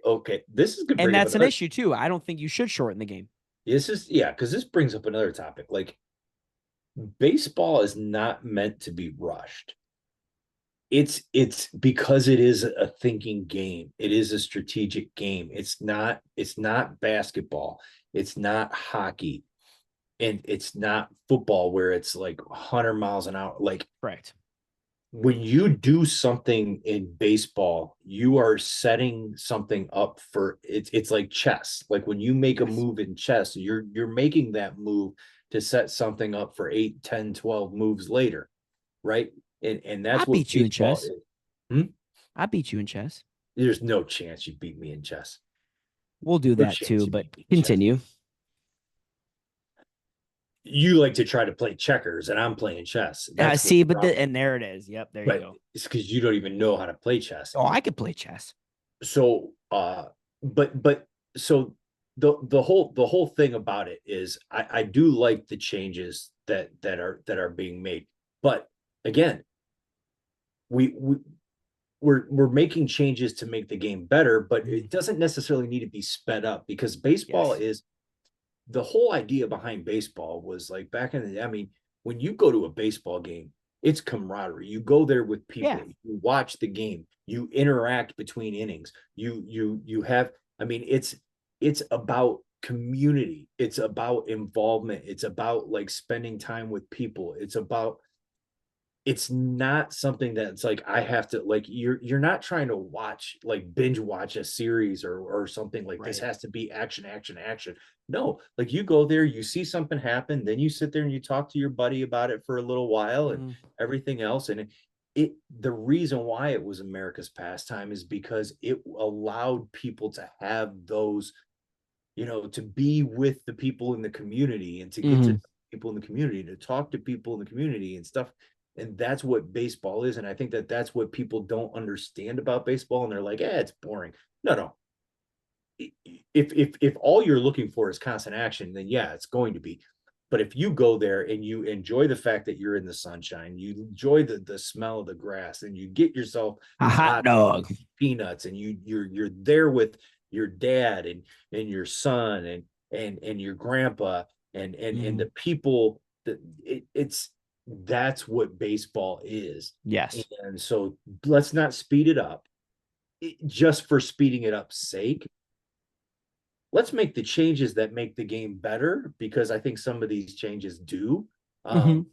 Speaker 2: okay, this is gonna
Speaker 1: And
Speaker 2: bring up
Speaker 1: that's an
Speaker 2: another.
Speaker 1: issue too. I don't think you should shorten the game.
Speaker 2: This is, yeah, because this brings up another topic. Like, baseball is not meant to be rushed. It's because it is a thinking game. It is a strategic game. It's not basketball. It's not hockey. And it's not football where it's like 100 miles an hour. Like,
Speaker 1: Correct.
Speaker 2: when you do something in baseball, you are setting something up for it's like chess. Like, when you make a
Speaker 1: Yes.
Speaker 2: move in chess, you're making that move to set something up for 8, 10, 12 moves later, right? And
Speaker 1: I
Speaker 2: that's what
Speaker 1: beat you in
Speaker 2: baseball
Speaker 1: chess.
Speaker 2: is. Hmm?
Speaker 1: I beat you in chess.
Speaker 2: There's no chance you beat me in chess.
Speaker 1: We'll do
Speaker 2: No
Speaker 1: that
Speaker 2: chance
Speaker 1: too,
Speaker 2: you
Speaker 1: but
Speaker 2: beat me in chess.
Speaker 1: continue.
Speaker 2: You like to try to play checkers, and I'm playing chess. That's what
Speaker 1: See,
Speaker 2: the
Speaker 1: but
Speaker 2: problem.
Speaker 1: and there it is. Yep, there you
Speaker 2: But
Speaker 1: go.
Speaker 2: it's because you don't even know how to play chess.
Speaker 1: Oh, I could play chess.
Speaker 2: So but so the whole thing about it is, I do like the changes that are being made. But again, we, we we're making changes to make the game better, but it
Speaker 1: Mhm.
Speaker 2: doesn't necessarily need to be sped up, because baseball
Speaker 1: Yes.
Speaker 2: is, the whole idea behind baseball was like back in the day. I mean, when you go to a baseball game, it's camaraderie. You go there with
Speaker 1: Yeah.
Speaker 2: people, you watch the game, you interact between innings. You have, I mean, it's about community. It's about involvement. It's about like spending time with people. It's not something that's like, I have to, like, you're not trying to watch, like, binge watch a series or something. Like, this
Speaker 1: Right.
Speaker 2: has to be action, action, action. No, like, you go there, you see something happen, then you sit there and you talk to your buddy about it for a little while and
Speaker 1: Mhm.
Speaker 2: everything else. And the reason why it was America's pastime is because it allowed people to have those, to be with the people in the community and to get to
Speaker 1: Mhm.
Speaker 2: know people in the community, to talk to people in the community and stuff. And that's what baseball is. And I think that that's what people don't understand about baseball. And they're like, it's boring. No, no. If all you're looking for is constant action, then yeah, it's going to be. But if you go there and you enjoy the fact that you're in the sunshine, you enjoy the smell of the grass, and you get yourself
Speaker 1: A
Speaker 2: a
Speaker 1: hot
Speaker 2: hot
Speaker 1: dog.
Speaker 2: peanuts, and you're there with your dad and your son and your grandpa and
Speaker 1: Mhm.
Speaker 2: the people that it's that's what baseball is.
Speaker 1: Yes.
Speaker 2: And so let's not speed it up, just for speeding it up's sake. Let's make the changes that make the game better, because I think some of these changes do.
Speaker 1: Mhm.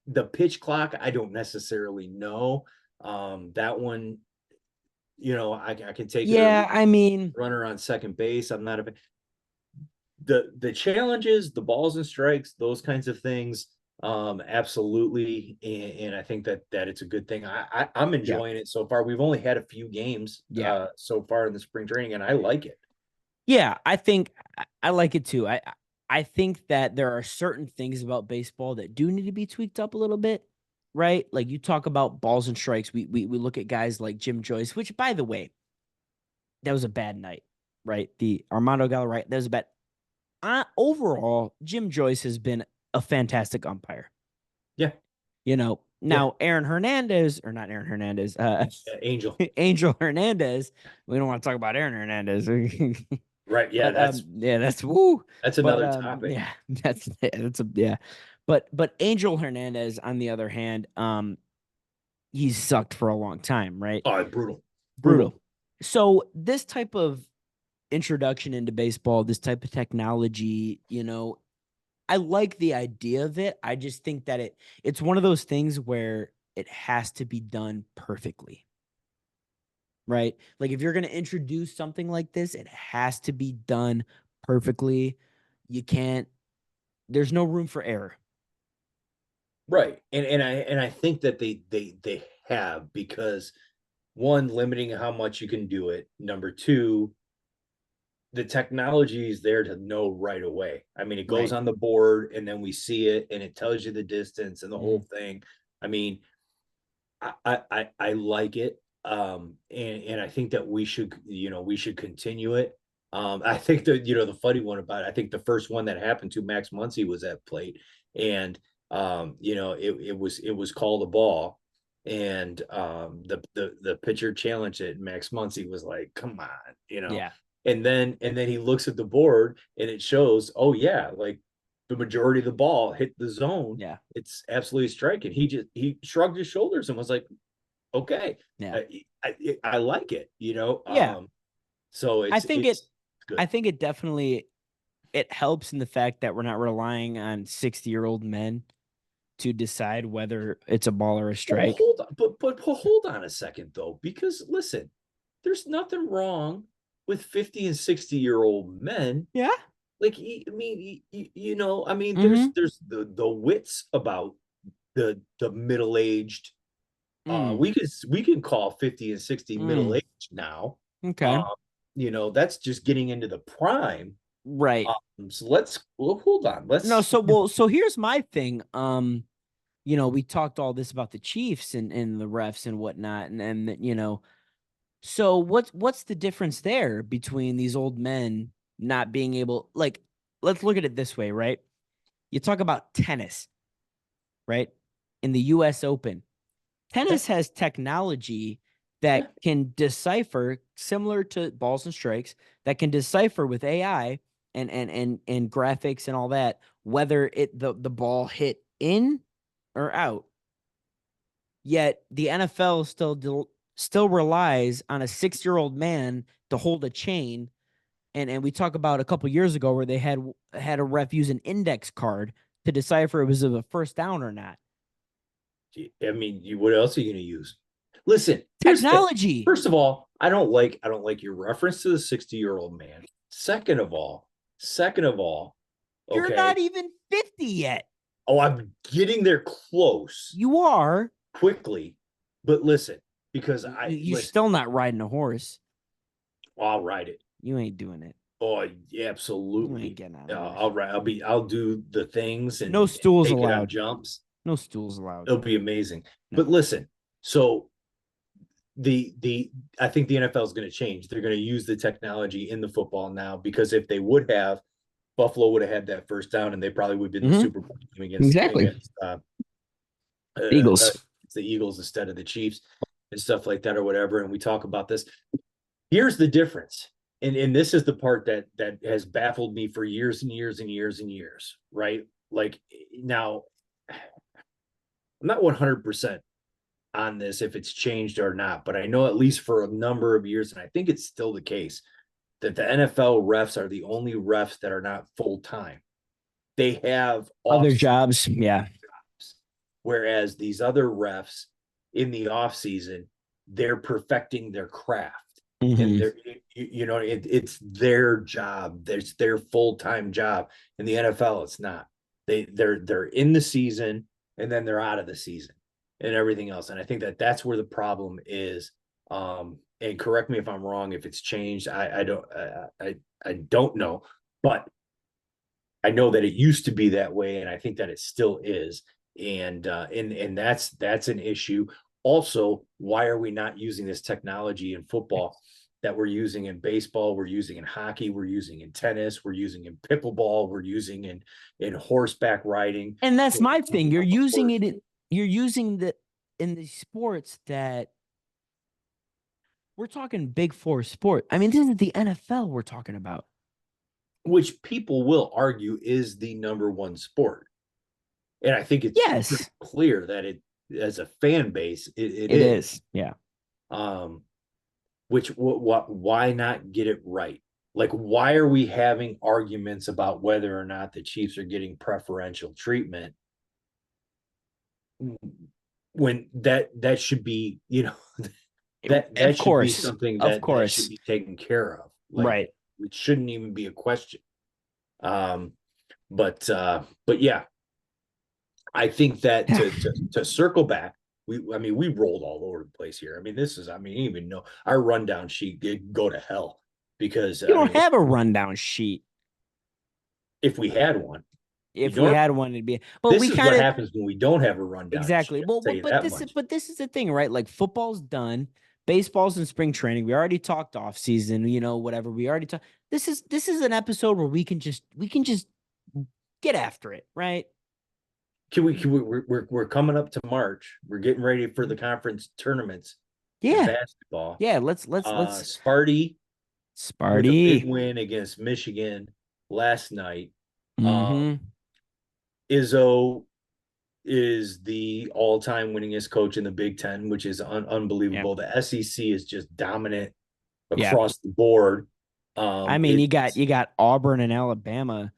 Speaker 2: The pitch clock, I don't necessarily know. That one, I can take it or leave
Speaker 1: Yeah, I mean,
Speaker 2: runner on second base. I'm not a the challenges, the balls and strikes, those kinds of things, absolutely. And I think that it's a good thing. I'm
Speaker 1: Yeah.
Speaker 2: enjoying it so far. We've only had a few games
Speaker 1: Yeah.
Speaker 2: so far in the spring training, and I like it.
Speaker 1: Yeah, I think I like it too. I think that there are certain things about baseball that do need to be tweaked up a little bit, right? Like you talk about balls and strikes. We look at guys like Jim Joyce, which by the way, that was a bad night, right? The Armando Gallo, right? That was a bad. Overall, Jim Joyce has been a fantastic umpire.
Speaker 2: Yeah. Yeah.
Speaker 1: Now Aaron Hernandez, or not Aaron Hernandez,
Speaker 2: Angel.
Speaker 1: Angel Hernandez. We don't want to talk about Aaron Hernandez.
Speaker 2: Right. Yeah.
Speaker 1: But that's woo.
Speaker 2: That's
Speaker 1: But
Speaker 2: another topic.
Speaker 1: yeah, that's a yeah. But Angel Hernandez, on the other hand, he's sucked for a long time, right?
Speaker 2: Oh, brutal.
Speaker 1: Brutal. So this type of introduction into baseball, this type of technology, I like the idea of it. I just think that it's one of those things where it has to be done perfectly. Right? Like if you're going to introduce something like this, it has to be done perfectly. You can't, there's no room for error.
Speaker 2: Right. And I think that they have, because one, limiting how much you can do it. Number two, the technology is there to know right away. I mean, it goes
Speaker 1: Right.
Speaker 2: on the board and then we see it and it tells you the distance and the whole thing. I mean, I like it. And I think that we should continue it. I think that, the funny one about it, I think the first one that happened to Max Muncy was at plate, and it was called a ball, and the pitcher challenged it. Max Muncy was like, "Come on,"
Speaker 1: Yeah.
Speaker 2: and then he looks at the board and it shows, oh yeah, like the majority of the ball hit the zone.
Speaker 1: Yeah.
Speaker 2: It's absolutely striking. He shrugged his shoulders and was like, okay,
Speaker 1: Yeah.
Speaker 2: I like it,
Speaker 1: Yeah.
Speaker 2: so
Speaker 1: I
Speaker 2: it's
Speaker 1: think
Speaker 2: it's good.
Speaker 1: I think it definitely it helps in the fact that we're not relying on 60-year-old men to decide whether it's a ball or a
Speaker 2: Well,
Speaker 1: strike.
Speaker 2: hold on, but hold on a second though, because listen, there's nothing wrong with 50 and 60-year-old men.
Speaker 1: Yeah.
Speaker 2: Like, I mean, I mean,
Speaker 1: Mm-hmm.
Speaker 2: there's the wits about the middle-aged.
Speaker 1: Mm.
Speaker 2: We can call 50 and 60
Speaker 1: Mm.
Speaker 2: middle-aged now.
Speaker 1: Okay.
Speaker 2: That's just getting into the prime.
Speaker 1: Right.
Speaker 2: So hold on.
Speaker 1: No, so here's my thing. We talked all this about the Chiefs and the refs and whatnot, and so what's the difference there between these old men not being able, like, let's look at it this way, right? You talk about tennis, right? In the US Open.
Speaker 2: Yeah,
Speaker 1: Tennis has technology
Speaker 2: yeah.
Speaker 1: that can decipher, similar to balls and strikes, that can decipher with AI and graphics and all that, whether the ball hit in or out. Yet the NFL still relies on a 6-year-old man to hold a chain. And we talk about a couple years ago where they had a ref use an index card to decipher it was a first down or not.
Speaker 2: I mean, what else are you going to use? Listen,
Speaker 1: Technology.
Speaker 2: first of all, I don't like your reference to the 60-year-old man. Second of all,
Speaker 1: You're
Speaker 2: okay.
Speaker 1: not even 50 yet.
Speaker 2: Oh, I'm getting there close.
Speaker 1: You are.
Speaker 2: Quickly, but listen, because
Speaker 1: You're still not riding a horse.
Speaker 2: I'll ride it.
Speaker 1: You ain't doing it.
Speaker 2: Oh,
Speaker 1: You
Speaker 2: absolutely.
Speaker 1: ain't getting on a horse.
Speaker 2: I'll ride. I'll do the things and
Speaker 1: No stools
Speaker 2: take it on
Speaker 1: allowed.
Speaker 2: jumps.
Speaker 1: No stools allowed.
Speaker 2: It'll be amazing.
Speaker 1: No.
Speaker 2: But listen, so I think the NFL is going to change. They're going to use the technology in the football now, because if they would have, Buffalo would have had that first down and they probably would have been the Super Bowl game against
Speaker 1: Eagles.
Speaker 2: the Eagles instead of the Chiefs and stuff like that or whatever. And we talk about this. Here's the difference. And this is the part that has baffled me for years and years and years and years, right? Like, now, I'm not 100% on this if it's changed or not, but I know at least for a number of years, and I think it's still the case, that the NFL refs are the only refs that are not full-time. They have
Speaker 1: other jobs. Yeah.
Speaker 2: Whereas these other refs in the off season, they're perfecting their craft. And
Speaker 1: Mm-hmm.
Speaker 2: it's their job. It's their full-time job. In the NFL, it's not. They're in the season and then they're out of the season and everything else. And I think that's where the problem is. And correct me if I'm wrong, if it's changed. I don't know, but I know that it used to be that way, and I think that it still is. And that's an issue. Also, why are we not using this technology in football that we're using in baseball, we're using in hockey, we're using in tennis, we're using in pickleball, we're using in horseback riding?
Speaker 1: And that's my thing. You're using the in the sports that we're talking big four sport. I mean, this is the NFL we're talking about.
Speaker 2: Which people will argue is the number one sport. And I think it's
Speaker 1: Yes,
Speaker 2: clear that it, as a fan base, it
Speaker 1: it
Speaker 2: is.
Speaker 1: is. Yeah.
Speaker 2: Um, why not get it right? Like, why are we having arguments about whether or not the Chiefs are getting preferential treatment when that should be, that
Speaker 1: Of
Speaker 2: should be
Speaker 1: course.
Speaker 2: something
Speaker 1: Of
Speaker 2: that should
Speaker 1: course.
Speaker 2: be taken care of. Like,
Speaker 1: Right.
Speaker 2: it shouldn't even be a question. Um, but yeah, I think that to circle back, we rolled all over the place here. I mean, even know our rundown sheet did go to hell because
Speaker 1: You don't have a rundown sheet.
Speaker 2: if we had one,
Speaker 1: If we had one, it'd be. But
Speaker 2: this
Speaker 1: we
Speaker 2: is what
Speaker 1: kind of
Speaker 2: happens when we don't have a rundown sheet.
Speaker 1: exactly.
Speaker 2: I'll
Speaker 1: Well,
Speaker 2: tell you
Speaker 1: but
Speaker 2: that
Speaker 1: this is
Speaker 2: much.
Speaker 1: the thing, right? Like football's done, baseball's in spring training. We already talked off season. Whatever. We already talked. This is an episode where we can just get after it, right?
Speaker 2: We're coming up to March. We're getting ready for the conference tournaments in
Speaker 1: Yeah.
Speaker 2: basketball.
Speaker 1: Yeah. Let's
Speaker 2: Sparty with a big
Speaker 1: Sparty.
Speaker 2: win against Michigan last night.
Speaker 1: Mm-hmm.
Speaker 2: Izzo is the all-time winningest coach in the Big Ten, which is
Speaker 1: Yeah.
Speaker 2: unbelievable. The SEC is just dominant
Speaker 1: Yeah.
Speaker 2: across the board.
Speaker 1: I mean, you got Auburn and Alabama.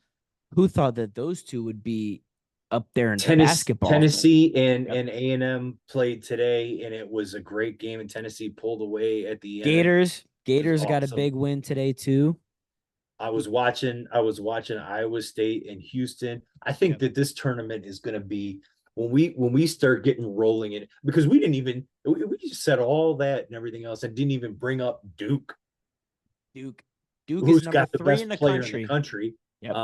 Speaker 1: Who thought that those two would be up there in basketball?
Speaker 2: Tennessee and
Speaker 1: Yep.
Speaker 2: A&M played today, and it was a great game. And Tennessee pulled away at the end. It was
Speaker 1: Gators got a
Speaker 2: awesome.
Speaker 1: big win today too.
Speaker 2: I was watching Iowa State and Houston. I think
Speaker 1: Yep.
Speaker 2: that this tournament is going to be when we start getting rolling in, because we just said all that and everything else and didn't even bring up Duke,
Speaker 1: Duke. Duke is
Speaker 2: who's
Speaker 1: number
Speaker 2: got the
Speaker 1: 3 in
Speaker 2: best
Speaker 1: the
Speaker 2: player in the
Speaker 1: country.
Speaker 2: country.
Speaker 1: Yep.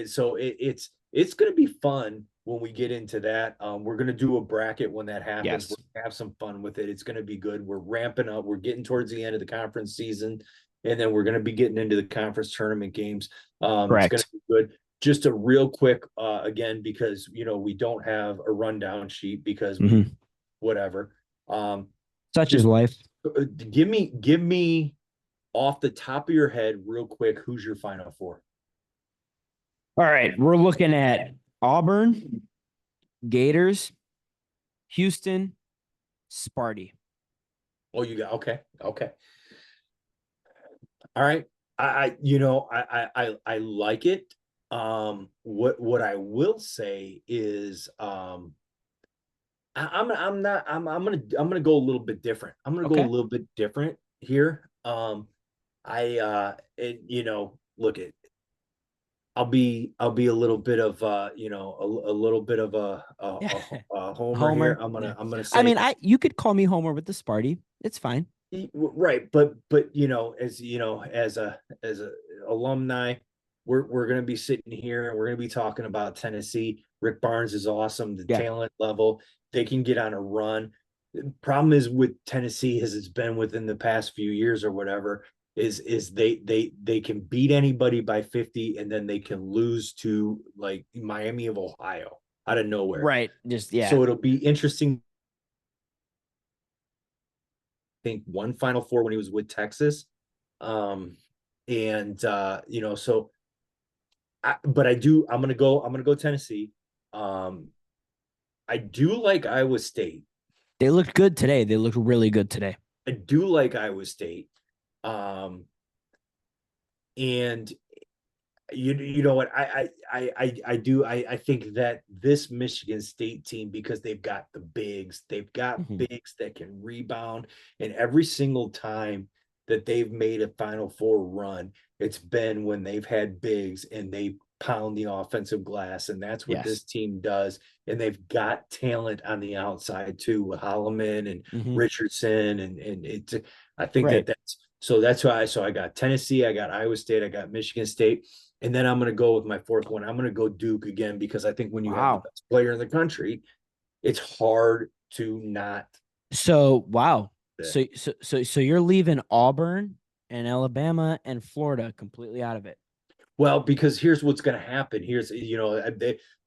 Speaker 2: So it's going to be fun when we get into that. We're going to do a bracket when that happens.
Speaker 1: Yes.
Speaker 2: We're going to have some fun with it. It's going to be good. We're ramping up. We're getting towards the end of the conference season, and then we're going to be getting into the conference tournament games. It's going to be good. Just a real quick, again, because we don't have a rundown sheet because whatever.
Speaker 1: Such is life.
Speaker 2: Give me off the top of your head, real quick, who's your Final Four?
Speaker 1: All right, we're looking at Auburn, Gators, Houston, Sparty.
Speaker 2: Oh, you got okay. All right. I like it. What I will say is I'm gonna go a little bit different. I'm gonna go a little bit different here. Look at I'll be a little bit of a little bit of a homer here. I'm gonna say,
Speaker 1: I mean, you could call me Homer with the Sparty. It's fine.
Speaker 2: right, but as a alumni, we're gonna be sitting here and we're gonna be talking about Tennessee. Rick Barnes is awesome. The talent level, they can get on a run. The problem is with Tennessee, as it's been within the past few years or whatever, is they can beat anybody by 50 and then they can lose to like Miami of Ohio out of nowhere.
Speaker 1: Right.
Speaker 2: So it'll be interesting. I think one Final Four when he was with Texas. So but I'm gonna go Tennessee. I do like Iowa State.
Speaker 1: They looked good today. They looked really good today.
Speaker 2: I do like Iowa State. And You know what, I do, I think that this Michigan State team, because they've got
Speaker 1: Mhm.
Speaker 2: bigs that can rebound, and every single time that they've made a Final Four run, it's been when they've had bigs and they pound the offensive glass, and that's what this
Speaker 1: Yes.
Speaker 2: team does. And they've got talent on the outside too, with Holloman and
Speaker 1: Hmm.
Speaker 2: Richardson, and it's, I think
Speaker 1: Right.
Speaker 2: that's why. So I got Tennessee, I got Iowa State, I got Michigan State, and then I'm going to go with my fourth one. I'm going to go Duke again, because I think when you have the
Speaker 1: Wow.
Speaker 2: best player in the country, it's hard to not.
Speaker 1: So wow.
Speaker 2: Yeah.
Speaker 1: So you're leaving Auburn and Alabama and Florida completely out of it.
Speaker 2: Well, because here's what's going to happen.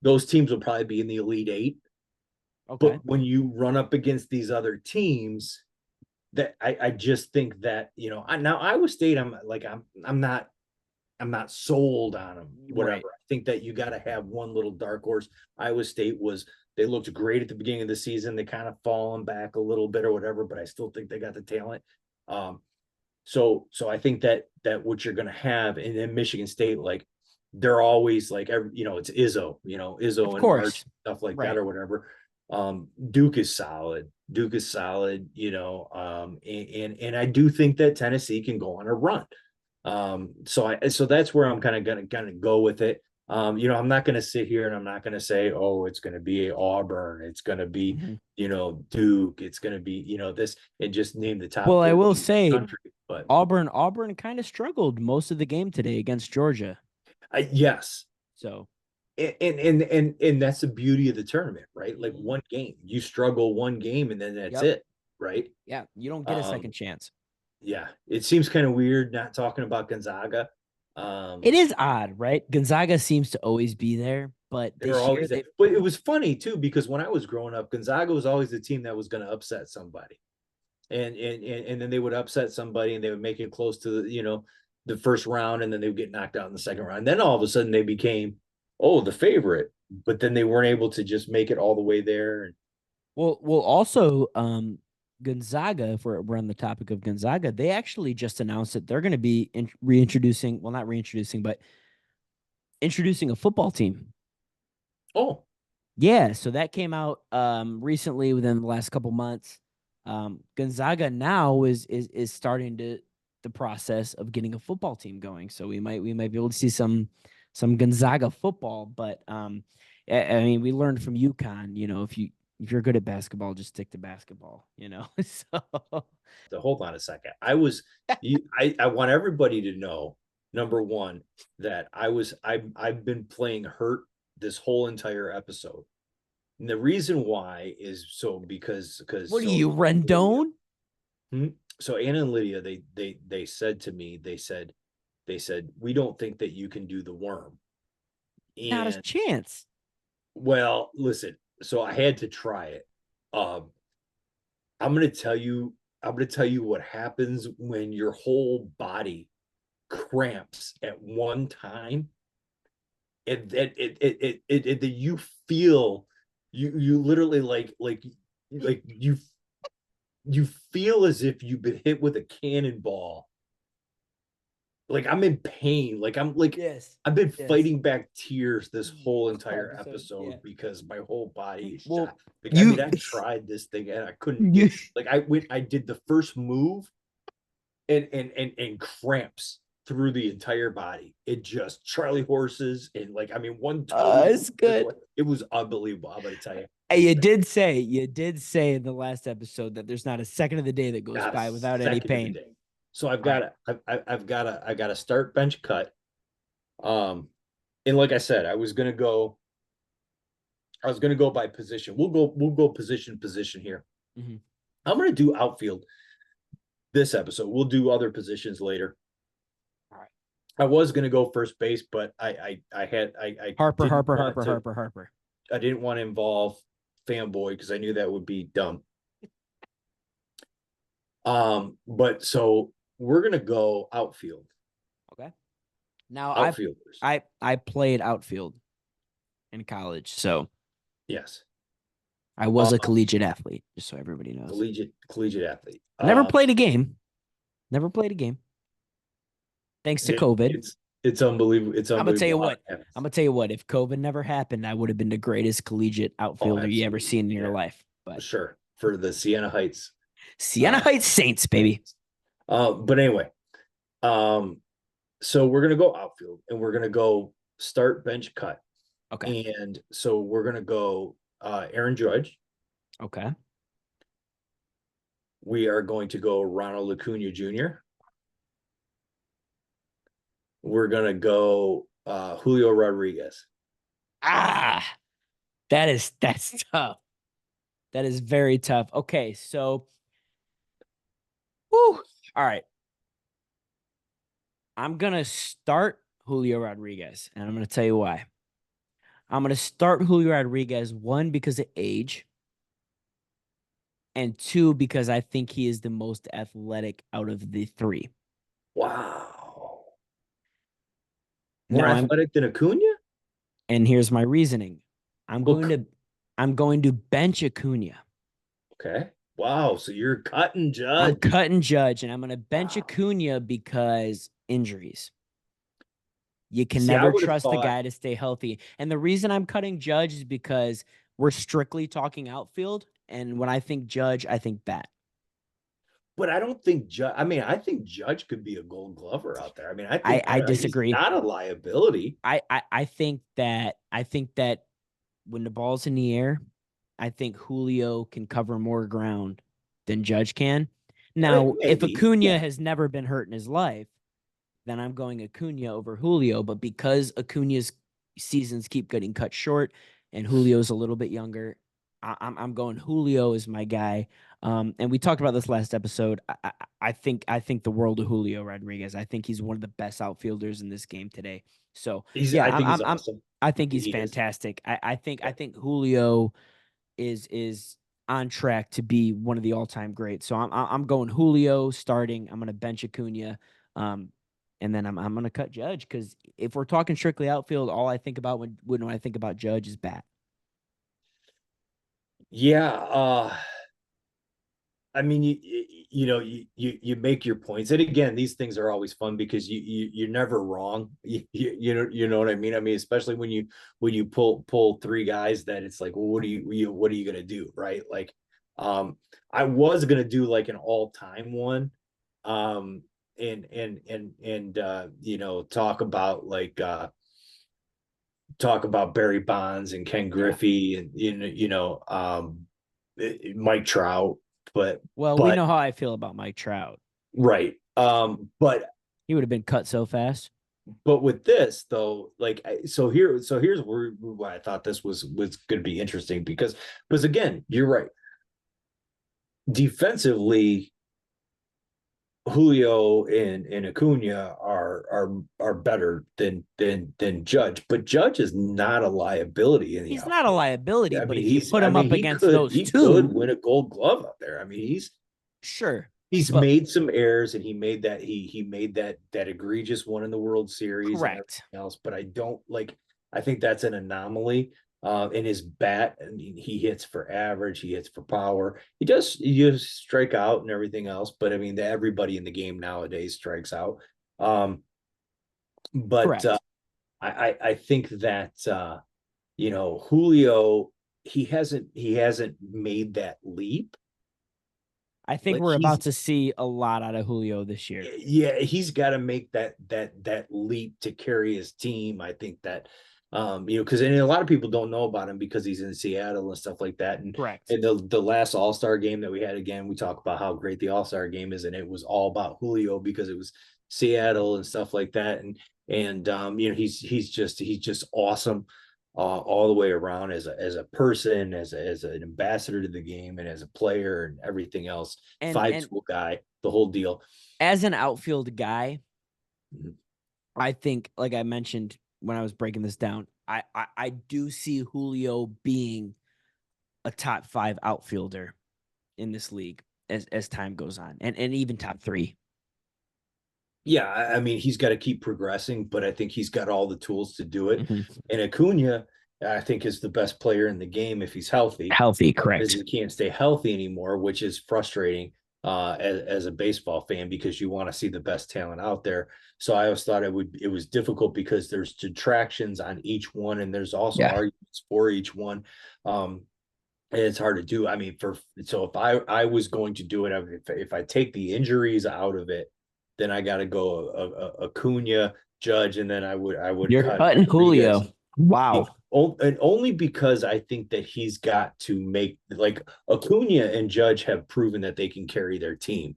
Speaker 2: Those teams will probably be in the Elite Eight,
Speaker 1: Okay.
Speaker 2: but when you run up against these other teams, that I just think that, now Iowa State, I'm not sold on them,
Speaker 1: Right.
Speaker 2: whatever. I think that you got to have one little dark horse. Iowa State they looked great at the beginning of the season. They kind of fallen back a little bit or whatever, but I still think they got the talent. Um, so I think that what you're going to have, and then Michigan State, like, they're always like, it's
Speaker 1: Of
Speaker 2: Izzo and Arch,
Speaker 1: course.
Speaker 2: stuff like that
Speaker 1: Right.
Speaker 2: or whatever. Duke is solid. And I do think that Tennessee can go on a run. So that's where I'm kind of go with it. I'm not going to sit here and I'm not going to say, oh, it's going to be Auburn, it's going to be,
Speaker 1: Mhm.
Speaker 2: Duke, it's going to be, this, and just name the top
Speaker 1: Well, I
Speaker 2: four
Speaker 1: will
Speaker 2: teams in the
Speaker 1: say
Speaker 2: country. But
Speaker 1: Auburn kind of struggled most of the game today against Georgia.
Speaker 2: yes,
Speaker 1: So
Speaker 2: and that's the beauty of the tournament, right? Like,
Speaker 1: Mhm.
Speaker 2: one game, you struggle one game, and then that's
Speaker 1: Yep.
Speaker 2: it, right?
Speaker 1: Yeah, you don't get a
Speaker 2: Um,
Speaker 1: second chance.
Speaker 2: yeah, it seems kind of weird not talking about Gonzaga.
Speaker 1: It is odd, right? Gonzaga seems to always be there, but
Speaker 2: They're
Speaker 1: this year
Speaker 2: always there.
Speaker 1: they
Speaker 2: But it was funny too, because when I was growing up, Gonzaga was always the team that was going to upset somebody, and then they would upset somebody, and they would make it close to the first round, and then they would get knocked out in the second round. And then all of a sudden they became, the favorite, but then they weren't able to just make it all the way there. And
Speaker 1: well also Gonzaga, if we're on the topic of Gonzaga, they actually just announced that they're going to be reintroducing, well, not reintroducing, but introducing a football team.
Speaker 2: oh,
Speaker 1: Yeah, so that came out recently within the last couple months. Gonzaga now is starting to the process of getting a football team going. So we might be able to see some Gonzaga football, but I mean, we learned from UConn, if you're good at basketball, just stick to basketball, So
Speaker 2: hold on a second. I want everybody to know, number one, that I've been playing hurt this whole entire episode. And the reason why is because
Speaker 1: what are
Speaker 2: so
Speaker 1: you,
Speaker 2: Lydia,
Speaker 1: Rendon?
Speaker 2: so Anna and Lydia, they said to me, they said, we don't think that you can do the worm.
Speaker 1: Not a
Speaker 2: And,
Speaker 1: chance.
Speaker 2: well, listen, so I had to try it. Um, I'm gonna tell you, what happens when your whole body cramps at one time. You feel, you literally, like you feel as if you've been hit with a cannonball. Like, I'm in pain.
Speaker 1: Yes.
Speaker 2: I've been
Speaker 1: Yes.
Speaker 2: fighting back tears this whole
Speaker 1: Whole
Speaker 2: entire
Speaker 1: episode. Yeah.
Speaker 2: episode, because my whole body is
Speaker 1: Well,
Speaker 2: shot. Like, I
Speaker 1: you
Speaker 2: mean, I tried this thing and I couldn't
Speaker 1: you
Speaker 2: get, like, I did the first move, and cramps through the entire body. It just Charlie horses, and, like, I mean, one toe.
Speaker 1: it's good.
Speaker 2: It was unbelievable. I'm gonna tell you.
Speaker 1: Hey, you did say in the last episode that there's not a second of the day that goes
Speaker 2: Not a
Speaker 1: by without any
Speaker 2: second of the
Speaker 1: pain.
Speaker 2: day. So I've got
Speaker 1: Right.
Speaker 2: to, I got to start bench cut. Um, and like I said, I was gonna go by position. We'll go position here.
Speaker 1: Mm-hmm.
Speaker 2: I'm gonna do outfield this episode. We'll do other positions later.
Speaker 1: All right.
Speaker 2: I was gonna go first base, but I
Speaker 1: Harper,
Speaker 2: didn't
Speaker 1: Harper,
Speaker 2: want
Speaker 1: Harper,
Speaker 2: to
Speaker 1: Harper, Harper.
Speaker 2: I didn't want to involve fanboy, because I knew that would be dumb. But so we're gonna go outfield.
Speaker 1: Okay. Now
Speaker 2: Outfielders.
Speaker 1: I played outfield in college, so
Speaker 2: Yes.
Speaker 1: I was a collegiate athlete, just so everybody knows.
Speaker 2: Collegiate athlete.
Speaker 1: Never played a game. Never played a game. Thanks to COVID.
Speaker 2: It's unbelievable. It's
Speaker 1: I'm gonna tell you
Speaker 2: unbelievable how
Speaker 1: what.
Speaker 2: it happens.
Speaker 1: I'm gonna tell you what. If COVID never happened, I would have been the greatest collegiate
Speaker 2: Oh,
Speaker 1: outfielder you ever
Speaker 2: absolutely.
Speaker 1: seen in your
Speaker 2: Yeah,
Speaker 1: life. But
Speaker 2: sure. For the Siena Heights.
Speaker 1: Siena
Speaker 2: Uh,
Speaker 1: Heights Saints, baby.
Speaker 2: but anyway, um, so we're gonna go outfield and we're gonna go start, bench, cut.
Speaker 1: Okay.
Speaker 2: And so we're gonna go Aaron Judge.
Speaker 1: Okay.
Speaker 2: We are going to go Ronald Acuna Jr. We're gonna go Julio Rodriguez.
Speaker 1: Ah, that's tough. That is very tough. Okay, so whew, all right. I'm gonna start Julio Rodriguez, and I'm gonna tell you why. I'm gonna start Julio Rodriguez, one, because of age, and two, because I think he is the most athletic out of the three.
Speaker 2: Wow. More
Speaker 1: Now I'm
Speaker 2: athletic than Acuna?
Speaker 1: and here's my reasoning. I'm
Speaker 2: Well,
Speaker 1: going to I'm going to bench Acuna.
Speaker 2: okay. Wow. So you're cutting
Speaker 1: I'm
Speaker 2: Judge.
Speaker 1: cutting Judge, and I'm going to bench
Speaker 2: Wow.
Speaker 1: Acuna because injuries. You can
Speaker 2: See, I
Speaker 1: never
Speaker 2: would have
Speaker 1: trust the
Speaker 2: thought,
Speaker 1: guy to stay healthy. And the reason I'm cutting Judge is because we're strictly talking outfield. And when I think Judge, I think bat.
Speaker 2: but I don't think Judge. I mean, I think Judge could be a Gold Glover out there. I mean, I
Speaker 1: I,
Speaker 2: think
Speaker 1: I
Speaker 2: he's
Speaker 1: disagree.
Speaker 2: not a liability.
Speaker 1: I think that when the ball's in the air, I think Julio can cover more ground than Judge can. Now, if
Speaker 2: Maybe,
Speaker 1: Acuna
Speaker 2: yeah.
Speaker 1: has never been hurt in his life, then I'm going Acuna over Julio. But because Acuna's seasons keep getting cut short and Julio's a little bit younger, I'm going Julio is my guy. And we talked about this last episode. I think the world of Julio Rodriguez. I think he's one of the best outfielders in this game today. So yeah,
Speaker 2: I think he's awesome.
Speaker 1: I think he's
Speaker 2: He is.
Speaker 1: fantastic. I think
Speaker 2: Yeah.
Speaker 1: I think Julio is on track to be one of the all time greats. So I'm going Julio starting. I'm going to bench Acuna. Um, and then I'm gonna cut Judge because if we're talking strictly outfield, all I think about when I think about Judge is bat.
Speaker 2: Yeah. I mean, you know, you make your points, and again, these things are always fun because you're never wrong. You know what I mean. I mean, especially when you pull three guys that it's like, well, what are you gonna do, right? Like, I was gonna do like an all time one, um, and you know, talk about Barry Bonds and Ken
Speaker 1: Yeah.
Speaker 2: Griffey and Mike Trout, but
Speaker 1: Well, we
Speaker 2: but
Speaker 1: know how I feel about Mike Trout.
Speaker 2: right. But
Speaker 1: He would have been cut so fast.
Speaker 2: with this though, like so here's why I thought this was going to be interesting because again, you're right. Defensively, Julio and Acuna are better than Judge, but Judge is not a liability in the
Speaker 1: He's not a
Speaker 2: outfield.
Speaker 1: liability,
Speaker 2: I
Speaker 1: but
Speaker 2: mean,
Speaker 1: if you put
Speaker 2: I
Speaker 1: him
Speaker 2: mean
Speaker 1: up against those
Speaker 2: he could
Speaker 1: two,
Speaker 2: win a Gold Glove out there. I mean,
Speaker 1: sure.
Speaker 2: he's
Speaker 1: But
Speaker 2: made some errors and he made that egregious one in the World Series and everything
Speaker 1: correct.
Speaker 2: else, but I don't like I think that's an anomaly. In his bat, I mean, he hits for average, he hits for power. He just strike out and everything else, but I mean, everybody in the game nowadays strikes out. Um, but
Speaker 1: Correct.
Speaker 2: I think that you know, Julio, he hasn't made that leap.
Speaker 1: I think
Speaker 2: Like
Speaker 1: we're
Speaker 2: he's
Speaker 1: about to see a lot out of Julio this year.
Speaker 2: yeah, he's got to make that leap to carry his team. I think that you know, because a lot of people don't know about him because he's in Seattle and stuff like that.
Speaker 1: Correct.
Speaker 2: And the last All-Star game that we had, again, we talk about how great the All-Star game is, and it was all about Julio because it was Seattle and stuff like that. And you know, he's just awesome. All the way around as a person, as an ambassador to the game, and as a player and everything else. Five
Speaker 1: And
Speaker 2: tool guy, the whole deal.
Speaker 1: as an outfield guy,
Speaker 2: Mhm.
Speaker 1: I think, like I mentioned when I was breaking this down, I do see Julio being a top five outfielder in this league as time goes on, and even top three.
Speaker 2: Yeah, I mean, he's got to keep progressing, but I think he's got all the tools to do it.
Speaker 1: Mm-hmm.
Speaker 2: And Acuna, I think, is the best player in the game if he's healthy.
Speaker 1: Healthy,
Speaker 2: Because
Speaker 1: correct.
Speaker 2: he can't stay healthy anymore, which is frustrating. as a baseball fan, because you want to see the best talent out there. So I always thought it was difficult because there's detractions on each one, and there's also arguments for each one. And it's hard to do. I mean, so if I was going to do it, if I take the injuries out of it, then I got to go Acuna, Judge, and then I would
Speaker 1: You're
Speaker 2: cut
Speaker 1: cutting
Speaker 2: Rodriguez.
Speaker 1: Julio. Wow.
Speaker 2: And only because I think that he's got to make, like, Acuna and Judge have proven that they can carry their team.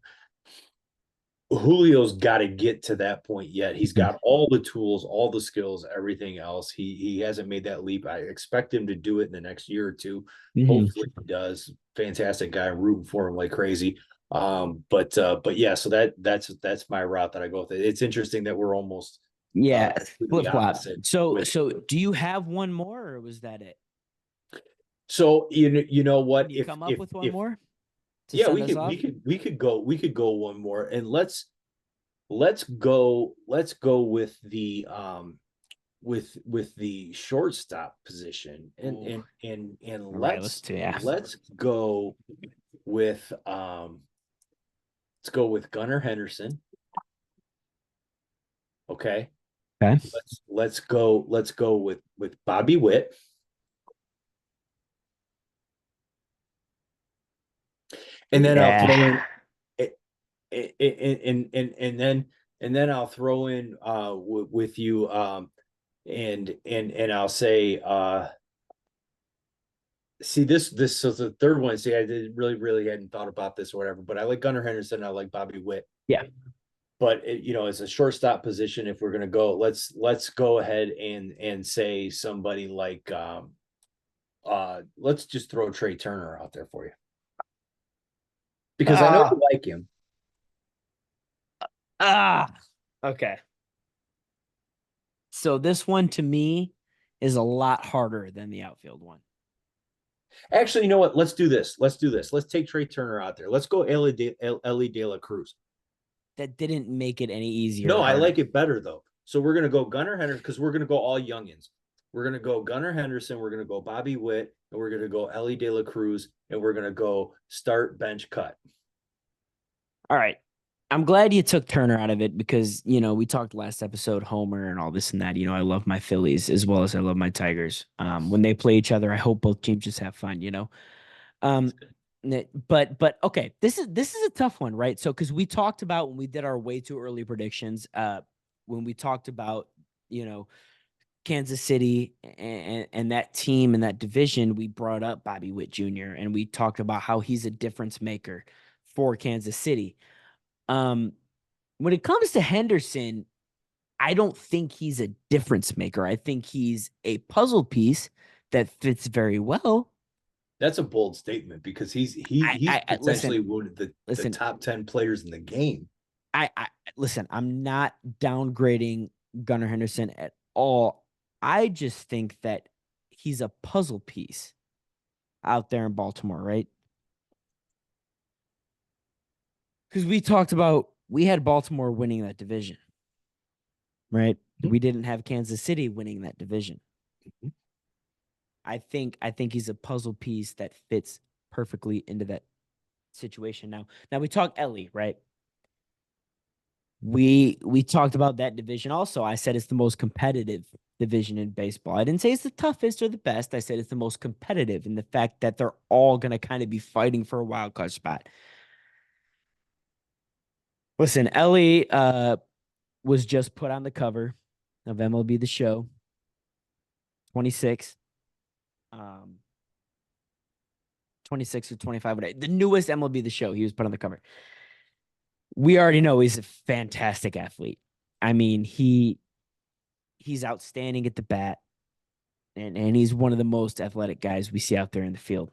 Speaker 2: Julio's got to get to that point yet. He's got all the tools, all the skills, everything else. He hasn't made that leap. I expect him to do it in the next year or two. Hopefully he does. Fantastic guy. I'm rooting for him like crazy. But yeah, so that's my route that I go with. It's interesting that we're almost
Speaker 1: flip flop. So do you have one more, or was that it?
Speaker 2: So you know what?
Speaker 1: Can you come up with one more?
Speaker 2: Yeah, we could go one more, and let's go with the with the shortstop position, and let's go with Gunnar Henderson. Okay. Let's go with Bobby Witt. And then I'll throw in, and then I'll throw in with you and I'll say see this so the third one. See, I did really hadn't thought about this or whatever, but I like Gunnar Henderson. I like Bobby Witt.
Speaker 1: Yeah.
Speaker 2: But as a shortstop position, if we're gonna go, let's go ahead and say somebody like let's just throw Trey Turner out there for you, because I know you like him.
Speaker 1: Okay. So this one to me is a lot harder than the outfield one.
Speaker 2: Actually, you know what? Let's do this. Let's take Trey Turner out there. Let's go Ellie De La Cruz.
Speaker 1: That didn't make it any easier.
Speaker 2: No, I like it better though. So we're gonna go Gunnar Henderson, because we're gonna go all youngins. We're gonna go Gunnar Henderson. We're gonna go Bobby Witt, and we're gonna go Ellie De La Cruz, and we're gonna go start, bench, cut.
Speaker 1: All right. I'm glad you took Turner out of it, because, we talked last episode, Homer and all this and that. I love my Phillies as well as I love my Tigers. When they play each other, I hope both teams just have fun, But okay, this is a tough one, right? So, because we talked about when we did our way too early predictions, when we talked about, Kansas City and that team and that division, we brought up Bobby Witt Jr. and we talked about how he's a difference maker for Kansas City. When it comes to Henderson, I don't think he's a difference maker. I think he's a puzzle piece that fits very well.
Speaker 2: That's a bold statement, because he's potentially one of the top 10 players in the game.
Speaker 1: Listen, I'm not downgrading Gunnar Henderson at all. I just think that he's a puzzle piece out there in Baltimore, right? Because we had Baltimore winning that division, right? Mm-hmm. We didn't have Kansas City winning that division. Mm-hmm. I think he's a puzzle piece that fits perfectly into that situation. Now we talk Ellie, right? We talked about that division also. I said it's the most competitive division in baseball. I didn't say it's the toughest or the best. I said it's the most competitive in the fact that they're all going to kind of be fighting for a wild card spot. Listen, Ellie was just put on the cover of MLB The Show 26. 26 or 25, the newest MLB The Show. He was put on the cover. We already know he's a fantastic athlete. I mean, he's outstanding at the bat, and he's one of the most athletic guys we see out there in the field.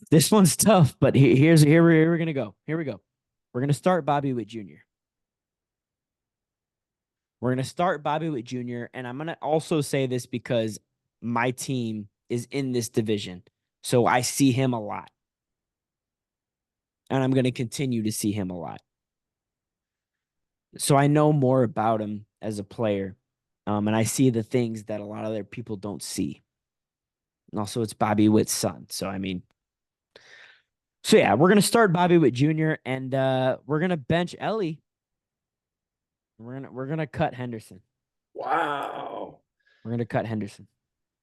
Speaker 1: This one's tough, but here we're gonna go. Here we go. We're gonna start Bobby Witt Jr. We're gonna start Bobby Witt Jr. And I'm gonna also say this because my team is in this division, so I see him a lot, and I'm gonna continue to see him a lot. So I know more about him as a player, and I see the things that a lot of other people don't see. And also, it's Bobby Witt's son, so I mean, So yeah, we're gonna start Bobby Witt Jr. and we're gonna bench Ellie. We're gonna cut Henderson.
Speaker 2: Wow.
Speaker 1: We're gonna cut Henderson.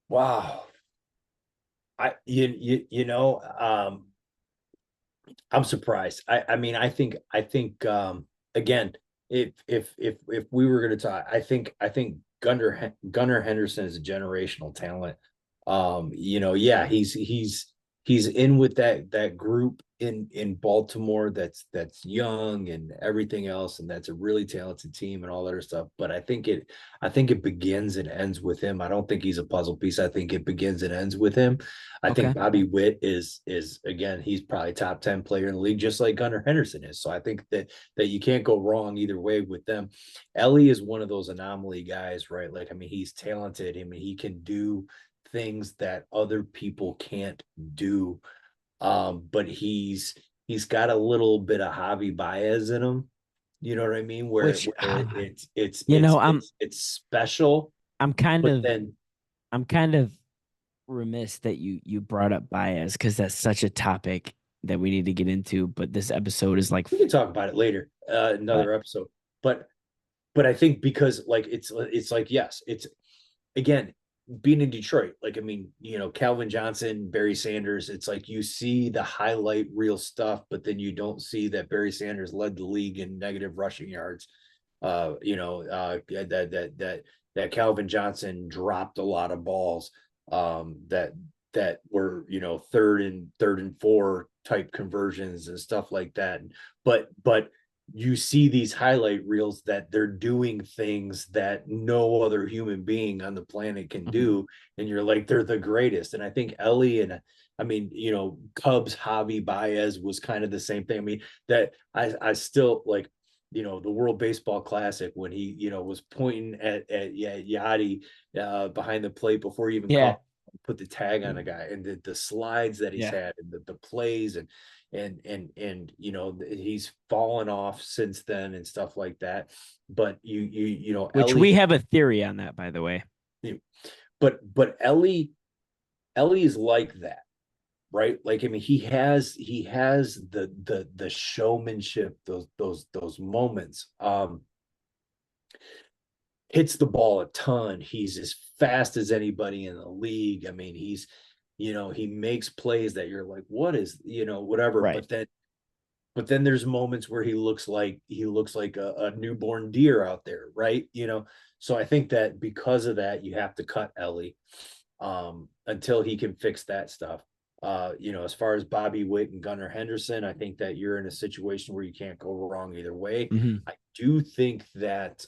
Speaker 2: Wow. I'm surprised. I mean, I think again, if we were going to talk, I think Gunnar Henderson is a generational talent. Yeah, he's in with that group in Baltimore that's young and everything else, and that's a really talented team and all that other stuff. But I think it begins and ends with him. I don't think he's a puzzle piece. I think it begins and ends with him. I think
Speaker 1: Okay.
Speaker 2: Bobby Witt is again, he's probably top 10 player in the league, just like Gunnar Henderson is. So I think that you can't go wrong either way with them. Ellie is one of those anomaly guys, right? Like, I mean, he's talented. I mean, he can do things that other people can't do. But he's got a little bit of Javi Baez in him. You know what I mean? Where
Speaker 1: Which
Speaker 2: where it's it's
Speaker 1: you
Speaker 2: it's
Speaker 1: know,
Speaker 2: it's it's special,
Speaker 1: I'm kind
Speaker 2: but
Speaker 1: of
Speaker 2: then
Speaker 1: I'm kind of remiss that you brought up Baez because that's such a topic that we need to get into. But this episode is like,
Speaker 2: we can talk about it later,
Speaker 1: but
Speaker 2: another episode. But but I think because like it's like yes, it's again being in Detroit. Like I mean, Calvin Johnson, Barry Sanders. It's like you see the highlight reel stuff, but then you don't see that Barry Sanders led the league in negative rushing yards. That Calvin Johnson dropped a lot of balls. That were third and four type conversions and stuff like that. But you see these highlight reels that they're doing things that no other human being on the planet can
Speaker 1: mhm.
Speaker 2: do, and you're like, they're the greatest. And I think Ellie and I mean, Cubs Javi Baez was kind of the same thing. I mean, that I still like, the World Baseball Classic when he, was pointing at Yachty behind the plate before he even
Speaker 1: Yeah,
Speaker 2: caught, put the tag on a guy, and the slides that he's
Speaker 1: yeah.
Speaker 2: had and the plays and he's fallen off since then and stuff like that. But
Speaker 1: Which we have a theory on that, by the way.
Speaker 2: but Ellie is like that, right? Like I mean, he has the showmanship, those moments. Hits the ball a ton. He's as fast as anybody in the league. I mean, he makes plays that you're like, what is, whatever.
Speaker 1: Right.
Speaker 2: But then there's moments where he looks like a newborn deer out there, right? So I think that because of that, you have to cut Ellie until he can fix that stuff. As far as Bobby Witt and Gunnar Henderson, I think that you're in a situation where you can't go wrong either way.
Speaker 1: Hmm.
Speaker 2: I do think that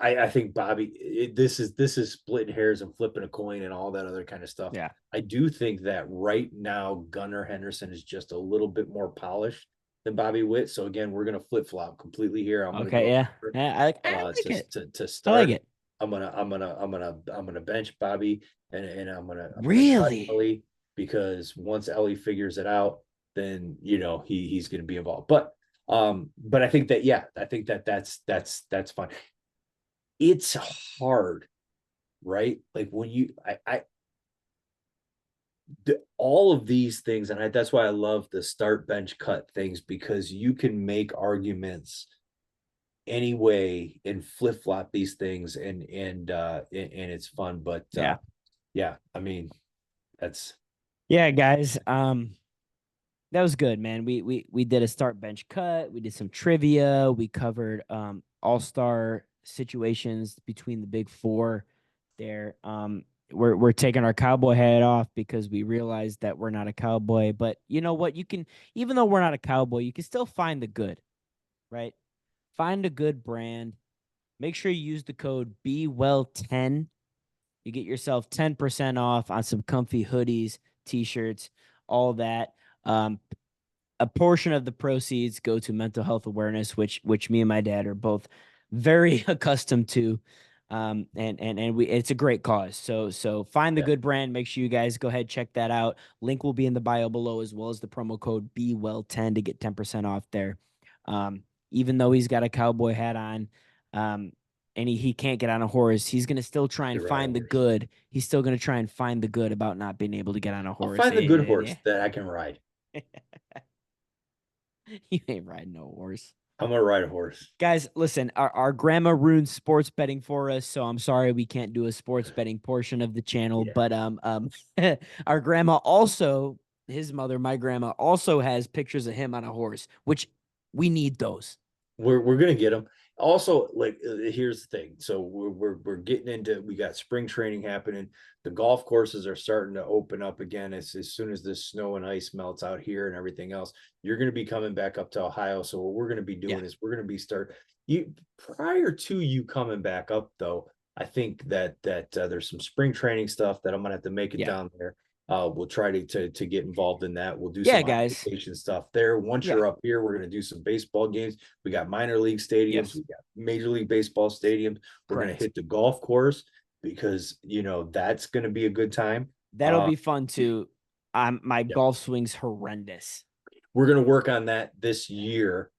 Speaker 2: I think Bobby, this is splitting hairs and flipping a coin and all that other kind of stuff.
Speaker 1: Yeah.
Speaker 2: I do think that right now Gunnar Henderson is just a little bit more polished than Bobby Witt. So again, we're gonna flip flop completely here. I'm gonna
Speaker 1: Okay.
Speaker 2: go
Speaker 1: Yeah. Yeah. I like it.
Speaker 2: to
Speaker 1: I like
Speaker 2: start.
Speaker 1: it.
Speaker 2: I'm gonna bench Bobby, and I'm gonna cut
Speaker 1: Really?
Speaker 2: Ellie, because once Ellie figures it out, then he's gonna be involved. But I think that, yeah, I think that's fine. It's hard, right? Like when all of these things, and that's why I love the start bench cut things, because you can make arguments anyway and flip flop these things, and it's fun. But
Speaker 1: Yeah.
Speaker 2: yeah, I mean, that's
Speaker 1: Yeah, guys. That was good, man. We did a start bench cut. We did some trivia. We covered all-star situations between the big four there. We're taking our cowboy hat off because we realized that we're not a cowboy. But you know what? You can, even though we're not a cowboy, you can still find the good, right? Find a good brand. Make sure you use the code BWELL10. You get yourself 10% off on some comfy hoodies, t-shirts, all that. Um, a portion of the proceeds go to mental health awareness, which me and my dad are both very accustomed to. And we, it's a great cause. So find the
Speaker 2: yeah,
Speaker 1: good brand. Make sure you guys go ahead, check that out. Link will be in the bio below, as well as the promo code BWELL10 to get 10% off there. Even though he's got a cowboy hat on, um, and he can't get on a horse, he's gonna still try and
Speaker 2: To ride a
Speaker 1: find the
Speaker 2: horse.
Speaker 1: good. He's still gonna try and find the good about not being able to get on a
Speaker 2: I'll
Speaker 1: horse.
Speaker 2: find the good horse that I can ride.
Speaker 1: You ain't riding no horse.
Speaker 2: I'm gonna ride a horse.
Speaker 1: Guys, listen, our grandma ruined sports betting for us, so I'm sorry we can't do a sports betting portion of the channel.
Speaker 2: Yeah.
Speaker 1: But our grandma also, his mother, my grandma, also has pictures of him on a horse, which we need those.
Speaker 2: We're gonna get them. Also, like here's the thing. So we're getting into, we got spring training happening. The golf courses are starting to open up again as soon as this snow and ice melts out here and everything else. You're gonna be coming back up to Ohio. So what we're gonna be doing is we're gonna be you prior to you coming back up though. I think that there's some spring training stuff that I'm gonna have to make it down there. We'll try to get involved in that. We'll do some
Speaker 1: guys.
Speaker 2: application stuff there. Once you're up here, we're going to do some baseball games. We got minor league stadiums. We got major league baseball stadiums. We're going to hit the golf course because, that's going to be a good time.
Speaker 1: That'll be fun too. My golf swing's horrendous.
Speaker 2: We're going to work on that this year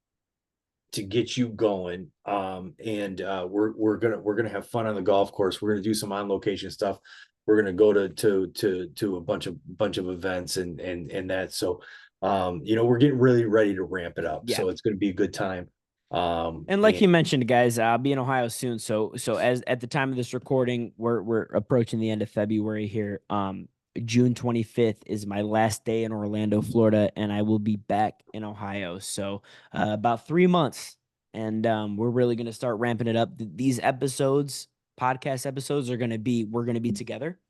Speaker 2: to get you going. And we're gonna have fun on the golf course. We're gonna do some on location stuff. We're gonna go to a bunch of events and that. So we're getting really ready to ramp it up. So it's gonna be a good time.
Speaker 1: And like you mentioned, guys, I'll be in Ohio soon. So as at the time of this recording, we're approaching the end of February here. June 25th is my last day in Orlando, Florida, and I will be back in Ohio. So about 3 months, and we're really going to start ramping it up. These podcast episodes we're going to be together.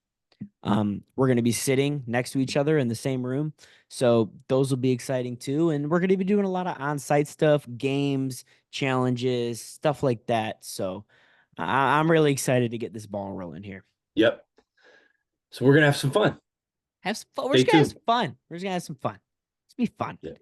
Speaker 1: We're going to be sitting next to each other in the same room. So those will be exciting too. And we're going to be doing a lot of on-site stuff, games, challenges, stuff like that. So I'm really excited to get this ball rolling here.
Speaker 2: Yep. So we're going to have some fun.
Speaker 1: Have some fun. We're just gonna have some fun. We're just gonna have some fun. It's be fun.
Speaker 2: Yeah.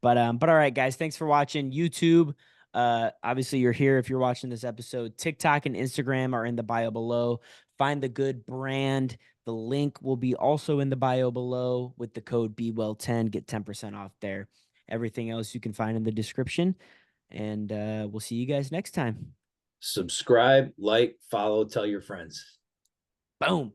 Speaker 1: But all right, guys. Thanks for watching YouTube. Obviously you're here if you're watching this episode. TikTok and Instagram are in the bio below. Find the good brand. The link will be also in the bio below with the code BWELL10. Get 10% off there. Everything else you can find in the description. And we'll see you guys next time.
Speaker 2: Subscribe, like, follow, tell your friends.
Speaker 1: Boom.